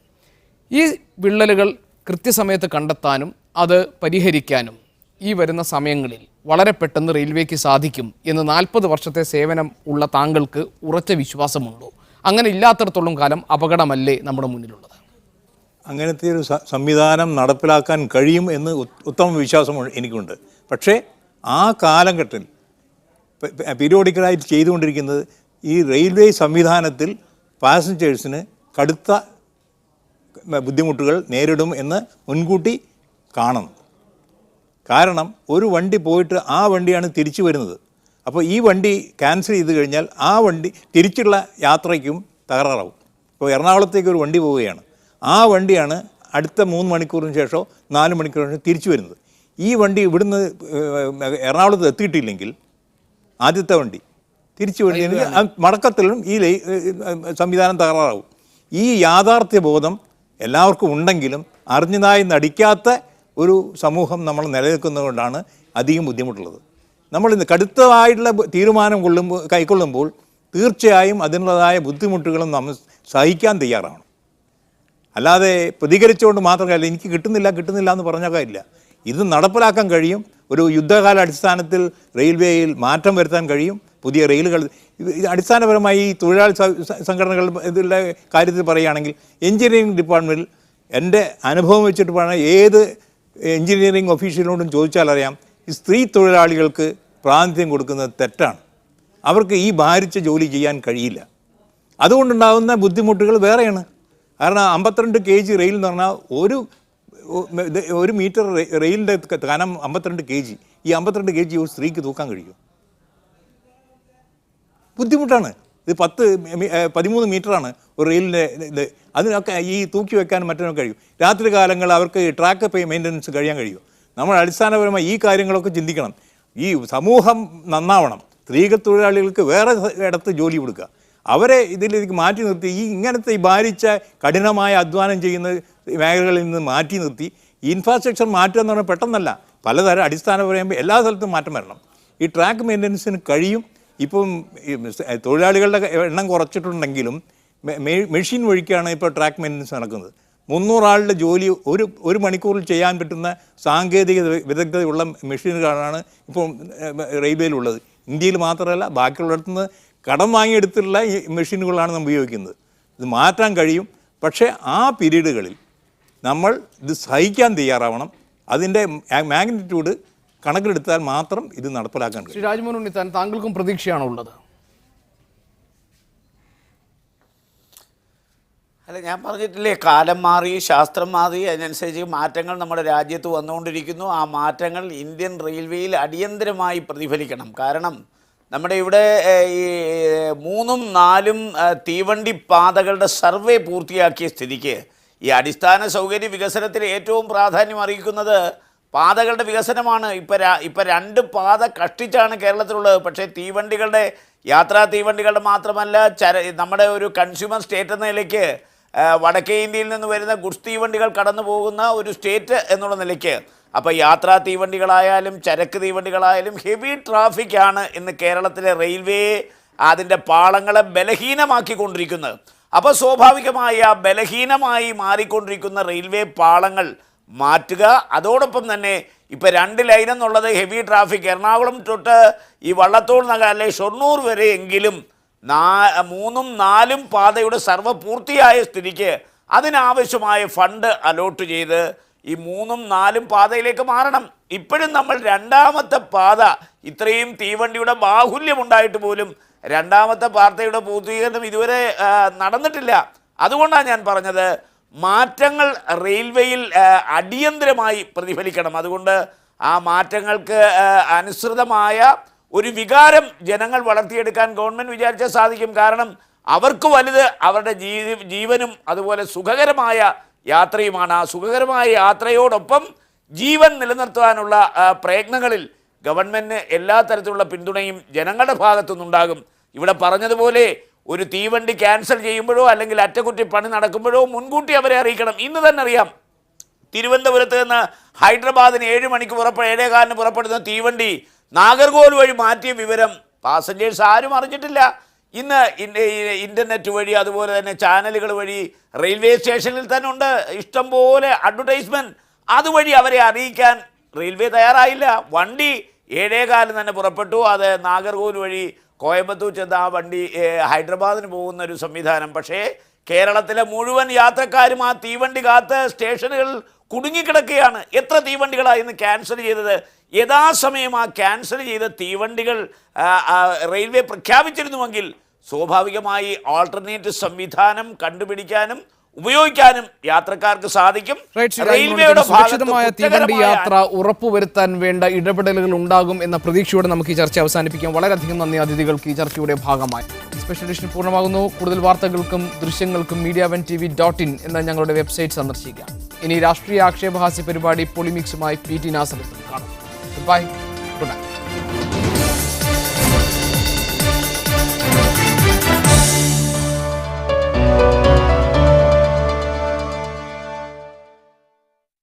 ഈ വിള്ളലുകൾ കൃത്യസമയത്ത് കണ്ടെത്താനും അത് പരിഹരിക്കാനും ഈ വരുന്ന സമയങ്ങളിൽ വളരെ പെട്ടെന്ന് റെയിൽവേക്ക് സാധിക്കും എന്ന് 40 വർഷത്തെ സേവനം ഉള്ള താങ്കൾക്ക് ഉറച്ച വിശ്വാസമുണ്ടോ? അങ്ങനെ ഇല്ലാത്തിടത്തോളം കാലം അപകടമല്ലേ നമ്മുടെ മുന്നിലുള്ളത്? അങ്ങനത്തെ ഒരു സംവിധാനം നടപ്പിലാക്കാൻ കഴിയും എന്ന് ഉത്തമ വിശ്വാസം എനിക്കുണ്ട്. പക്ഷേ ആ കാലഘട്ടത്തിൽ പീരിയോഡിക്കലായിട്ട് ചെയ്തുകൊണ്ടിരിക്കുന്നത് ഈ റെയിൽവേ സംവിധാനത്തിൽ പാസഞ്ചേഴ്സിന് കടുത്ത ബുദ്ധിമുട്ടുകൾ നേരിടും എന്ന് മുൻകൂട്ടി കാണണം. കാരണം ഒരു വണ്ടി പോയിട്ട് ആ വണ്ടിയാണ് തിരിച്ചു വരുന്നത്. അപ്പോൾ ഈ വണ്ടി ക്യാൻസൽ ചെയ്ത് കഴിഞ്ഞാൽ ആ വണ്ടി തിരിച്ചുള്ള യാത്രയ്ക്കും തകരാറാവും. ഇപ്പോൾ എറണാകുളത്തേക്ക് ഒരു വണ്ടി പോവുകയാണ്, ആ വണ്ടിയാണ് അടുത്ത 3 മണിക്കൂറിന് ശേഷമോ 4 മണിക്കൂറിന് ശേഷം തിരിച്ചു വരുന്നത്. ഈ വണ്ടി ഇവിടുന്ന് എറണാകുളത്ത് എത്തിയിട്ടില്ലെങ്കിൽ ആദ്യത്തെ വണ്ടി തിരിച്ചു വരുന്നത് മടക്കത്തിലും ഈ സംവിധാനം തകരാറാവും. ഈ യാഥാർത്ഥ്യ ബോധം എല്ലാവർക്കും ഉണ്ടെങ്കിലും അറിഞ്ഞതായി നടിക്കാത്ത ഒരു സമൂഹം നമ്മൾ നിലനിൽക്കുന്നതുകൊണ്ടാണ് അധികം ബുദ്ധിമുട്ടുള്ളത്. നമ്മൾ ഇന്ന് കടുത്തതായിട്ടുള്ള തീരുമാനം കൈക്കൊള്ളുമ്പോൾ തീർച്ചയായും അതിനുള്ളതായ ബുദ്ധിമുട്ടുകളും നമ്മൾ സഹിക്കാൻ തയ്യാറാണ്. അല്ലാതെ പ്രതികരിച്ചുകൊണ്ട് മാത്രമല്ല എനിക്ക് കിട്ടുന്നില്ല എന്ന് പറഞ്ഞാൽ കാര്യമില്ല. ഇത് നടപ്പിലാക്കാൻ കഴിയും. ഒരു യുദ്ധകാല അടിസ്ഥാനത്തിൽ റെയിൽവേയിൽ മാറ്റം വരുത്താൻ കഴിയും. പുതിയ റെയിലുകൾ അടിസ്ഥാനപരമായി ഈ തൊഴിലാളി സംഘടനകൾ ഇതിൻ്റെ കാര്യത്തിൽ പറയുകയാണെങ്കിൽ എഞ്ചിനീയറിംഗ് ഡിപ്പാർട്ട്മെൻറ്റിൽ എൻ്റെ അനുഭവം വെച്ചിട്ട് പറഞ്ഞാൽ ഏത് എഞ്ചിനീയറിംഗ് ഒഫീഷ്യലിനോടും ചോദിച്ചാൽ അറിയാം, ഈ സ്ത്രീ തൊഴിലാളികൾക്ക് പ്രാതിനിധ്യം കൊടുക്കുന്നത് തെറ്റാണ്. അവർക്ക് ഈ ഭാരിച്ച ജോലി ചെയ്യാൻ കഴിയില്ല. അതുകൊണ്ടുണ്ടാകുന്ന ബുദ്ധിമുട്ടുകൾ വേറെയാണ്. കാരണം 52 kg റെയിൽ എന്ന് പറഞ്ഞാൽ ഒരു മീറ്റർ റെയിലിൻ്റെ കനം 52 kg. ഈ 52 kg ഒരു സ്ത്രീക്ക് തൂക്കാൻ കഴിയും? ബുദ്ധിമുട്ടാണ്. ഇത് 13 മീറ്ററാണ് ഒരു റെയിലിൻ്റെ ഇത്. അതിനൊക്കെ ഈ തൂക്കി വെക്കാൻ മറ്റൊക്കെ കഴിയും. രാത്രി കാലങ്ങൾ അവർക്ക് ട്രാക്ക് മെയിൻ്റനൻസ് കഴിയാൻ കഴിയും. നമ്മൾ അടിസ്ഥാനപരമായി ഈ കാര്യങ്ങളൊക്കെ ചിന്തിക്കണം. ഈ സമൂഹം നന്നാവണം. സ്ത്രീകൾ തൊഴിലാളികൾക്ക് വേറെ ഇടത്ത് ജോലി കൊടുക്കുക, അവരെ ഇതിലേക്ക് മാറ്റി നിർത്തി ഈ ഇങ്ങനത്തെ ഈ ഭാരിച്ച കഠിനമായ അധ്വാനം ചെയ്യുന്ന മേഖലകളിൽ നിന്ന് മാറ്റി നിർത്തി ഇൻഫ്രാസ്ട്രക്ചർ മാറ്റുക എന്ന് പറഞ്ഞാൽ പെട്ടെന്നല്ല, പലതരം അടിസ്ഥാനപരമായി എല്ലാ സ്ഥലത്തും മാറ്റം വരണം. ഈ ട്രാക്ക് മെയിൻ്റനൻസിന് കഴിയും. ഇപ്പം തൊഴിലാളികളുടെ എണ്ണം കുറച്ചിട്ടുണ്ടെങ്കിലും മെഷീൻ വഴിക്കാണ് ഇപ്പോൾ ട്രാക്ക് മെയിൻ്റനൻസ് നടക്കുന്നത്. 300 ആളുടെ ജോലി ഒരു മണിക്കൂറിൽ ചെയ്യാൻ പറ്റുന്ന സാങ്കേതിക വിദഗ്ധതയുള്ള മെഷീനുകളാണ് ഇപ്പോൾ റെയിൽവേയിലുള്ളത്. ഇന്ത്യയിൽ മാത്രമല്ല, ബാക്കിയുള്ളിടത്തുനിന്ന് കടം വാങ്ങിയെടുത്തുള്ള ഈ മെഷീനുകളാണ് നമ്മൾ ഉപയോഗിക്കുന്നത്. ഇത് മാറ്റാൻ കഴിയും. പക്ഷേ ആ പീരീഡുകളിൽ നമ്മൾ ഇത് സഹിക്കാൻ തയ്യാറാവണം. അതിൻ്റെ മാഗ്നിറ്റ്യൂഡ് കണക്കിലെടുത്താൽ മാത്രം ഇത് നടപ്പിലാക്കാൻ കഴിയും. ശ്രീ രാജ്മോഹൻ ഉണ്ണിത്താൻ, താങ്കൾക്കും പ്രതീക്ഷയാണോ ഉള്ളത്? അല്ല, ഞാൻ പറഞ്ഞിട്ടില്ലേ, കാലം മാറി, ശാസ്ത്രം മാറി, അതിനനുസരിച്ച് മാറ്റങ്ങൾ നമ്മുടെ രാജ്യത്ത് വന്നുകൊണ്ടിരിക്കുന്നു. ആ മാറ്റങ്ങൾ ഇന്ത്യൻ റെയിൽവേയിൽ അടിയന്തരമായി പ്രതിഫലിക്കണം. കാരണം നമ്മുടെ ഇവിടെ ഈ 3ഉം 4ഉം തീവണ്ടി പാതകളുടെ സർവേ പൂർത്തിയാക്കിയ സ്ഥിതിക്ക് ഈ അടിസ്ഥാന സൗകര്യ വികസനത്തിന് ഏറ്റവും പ്രാധാന്യം അറിയിക്കുന്നത് പാതകളുടെ വികസനമാണ്. ഇപ്പം 2 പാത കഷ്ടിച്ചാണ് കേരളത്തിലുള്ളത്. പക്ഷേ തീവണ്ടികളുടെ, യാത്രാ തീവണ്ടികളുടെ മാത്രമല്ല, നമ്മുടെ ഒരു കൺസ്യൂമർ സ്റ്റേറ്റ് എന്ന നിലയ്ക്ക് വടക്കേ ഇന്ത്യയിൽ നിന്ന് വരുന്ന ഗുഡ്സ് തീവണ്ടികൾ കടന്നു പോകുന്ന ഒരു സ്റ്റേറ്റ് എന്നുള്ള നിലയ്ക്ക്, അപ്പോൾ യാത്രാ തീവണ്ടികളായാലും ചരക്ക് തീവണ്ടികളായാലും ഹെവി ട്രാഫിക്കാണ് ഇന്ന് കേരളത്തിലെ റെയിൽവേ അതിൻ്റെ പാളങ്ങളെ ബലഹീനമാക്കിക്കൊണ്ടിരിക്കുന്നത്. അപ്പോൾ സ്വാഭാവികമായി ആ ബലഹീനമായി മാറിക്കൊണ്ടിരിക്കുന്ന റെയിൽവേ പാളങ്ങൾ മാറ്റുക. അതോടൊപ്പം തന്നെ ഇപ്പോൾ 2 ലൈൻ എന്നുള്ളത് ഹെവി ട്രാഫിക്, എറണാകുളം തൊട്ട് ഈ വള്ളത്തോൾ നഗർ അല്ലെ ഷൊർണൂർ വരെ എങ്കിലും 3ഉം 4ഉം പാതയുടെ സർവ്വ പൂർത്തിയായ സ്ഥിതിക്ക് അതിനാവശ്യമായ ഫണ്ട് അലോട്ട് ചെയ്ത് ഈ 3ഉം 4ഉം പാതയിലേക്ക് മാറണം. ഇപ്പോഴും നമ്മൾ 2ാമത്തെ പാത, ഇത്രയും തീവണ്ടിയുടെ ബാഹുല്യമുണ്ടായിട്ട് പോലും 2ാമത്തെ പാതയുടെ പൂർത്തീകരണം ഇതുവരെ നടന്നിട്ടില്ല. അതുകൊണ്ടാണ് ഞാൻ പറഞ്ഞത്, മാറ്റങ്ങൾ റെയിൽവേയിൽ അടിയന്തരമായി പ്രതിഫലിക്കണം. അതുകൊണ്ട് ആ മാറ്റങ്ങൾക്ക് അനുസൃതമായ ഒരു വികാരം ജനങ്ങൾ വളർത്തിയെടുക്കാൻ ഗവൺമെൻറ് വിചാരിച്ചാൽ സാധിക്കും. കാരണം അവർക്ക് വലുത് അവരുടെ ജീവനും അതുപോലെ സുഖകരമായ യാത്രയുമാണ്. ആ സുഖകരമായ യാത്രയോടൊപ്പം ജീവൻ നിലനിർത്താനുള്ള പ്രയത്നങ്ങളിൽ ഗവൺമെൻറ്റിന് എല്ലാ തരത്തിലുള്ള പിന്തുണയും ജനങ്ങളുടെ ഭാഗത്തുനിന്നുണ്ടാകും. ഇവിടെ പറഞ്ഞതുപോലെ ഒരു തീവണ്ടി ക്യാൻസൽ ചെയ്യുമ്പോഴോ അല്ലെങ്കിൽ അറ്റകുറ്റപ്പണി നടക്കുമ്പോഴോ മുൻകൂട്ടി അവരെ അറിയിക്കണം. ഇന്ന് തന്നെ അറിയാം, തിരുവനന്തപുരത്ത് നിന്ന് ഹൈദരാബാദിന് 7 മണിക്ക് 7:15 പുറപ്പെടുന്ന തീവണ്ടി നാഗർകോവിൽ വഴി മാറ്റിയ വിവരം പാസഞ്ചേഴ്സ് ആരും അറിഞ്ഞിട്ടില്ല. ഇന്ന് ഇൻ്റർനെറ്റ് വഴി അതുപോലെ തന്നെ ചാനലുകൾ വഴി റെയിൽവേ സ്റ്റേഷനിൽ തന്നെ ഉണ്ട് ഇഷ്ടംപോലെ അഡ്വർടൈസ്മെൻറ്റ്. അതുവഴി അവരെ അറിയിക്കാൻ റെയിൽവേ തയ്യാറായില്ല. വണ്ടി 7:15 തന്നെ പുറപ്പെട്ടു. അത് നാഗർകോവിൽ വഴി കോയമ്പത്തൂർ ചെന്ന് ആ വണ്ടി ഹൈദരാബാദിന് പോകുന്ന ഒരു സംവിധാനം. പക്ഷേ കേരളത്തിലെ മുഴുവൻ യാത്രക്കാരും ആ തീവണ്ടി കാത്ത് സ്റ്റേഷനുകൾ കുടുങ്ങിക്കിടക്കുകയാണ്. എത്ര തീവണ്ടികളാണ് ഇന്ന് ക്യാൻസൽ ചെയ്തത്? യഥാസമയം ആ ക്യാൻസൽ ചെയ്ത തീവണ്ടികൾ റെയിൽവേ പ്രഖ്യാപിച്ചിരുന്നുവെങ്കിൽ സ്വാഭാവികമായി ആൾട്ടർനേറ്റീവ് സംവിധാനം കണ്ടുപിടിക്കാനും ഉപയോഗിക്കാനും യാത്രക്കാർക്ക് സാധിക്കും. റെയിൽവേയുടെ സുരക്ഷിതമായ തീവണ്ടി യാത്ര ഉറപ്പുവരുത്താൻ വേണ്ട ഇടപെടലുകൾ ഉണ്ടാകും എന്ന പ്രതീക്ഷയോടെ നമുക്ക് ഈ ചർച്ച അവസാനിപ്പിക്കാം. വളരെയധികം നന്ദി അതിഥികൾക്ക് ഈ ചർച്ചയുടെ ഭാഗമായി. സ്പെഷ്യൽ എഡിഷൻ പൂർണ്ണമാകുന്നു. കൂടുതൽ വാർത്തകൾക്കും ദൃശ്യങ്ങൾക്കും media1tv.in എന്ന ഞങ്ങളുടെ വെബ്സൈറ്റ് സന്ദർശിക്കാം. ഇനി രാഷ്ട്രീയ ആക്ഷേപഹാസ്യ പരിപാടി പൊളിമിക്സുമായി PT നാസർ കാണാം. Bye, good night.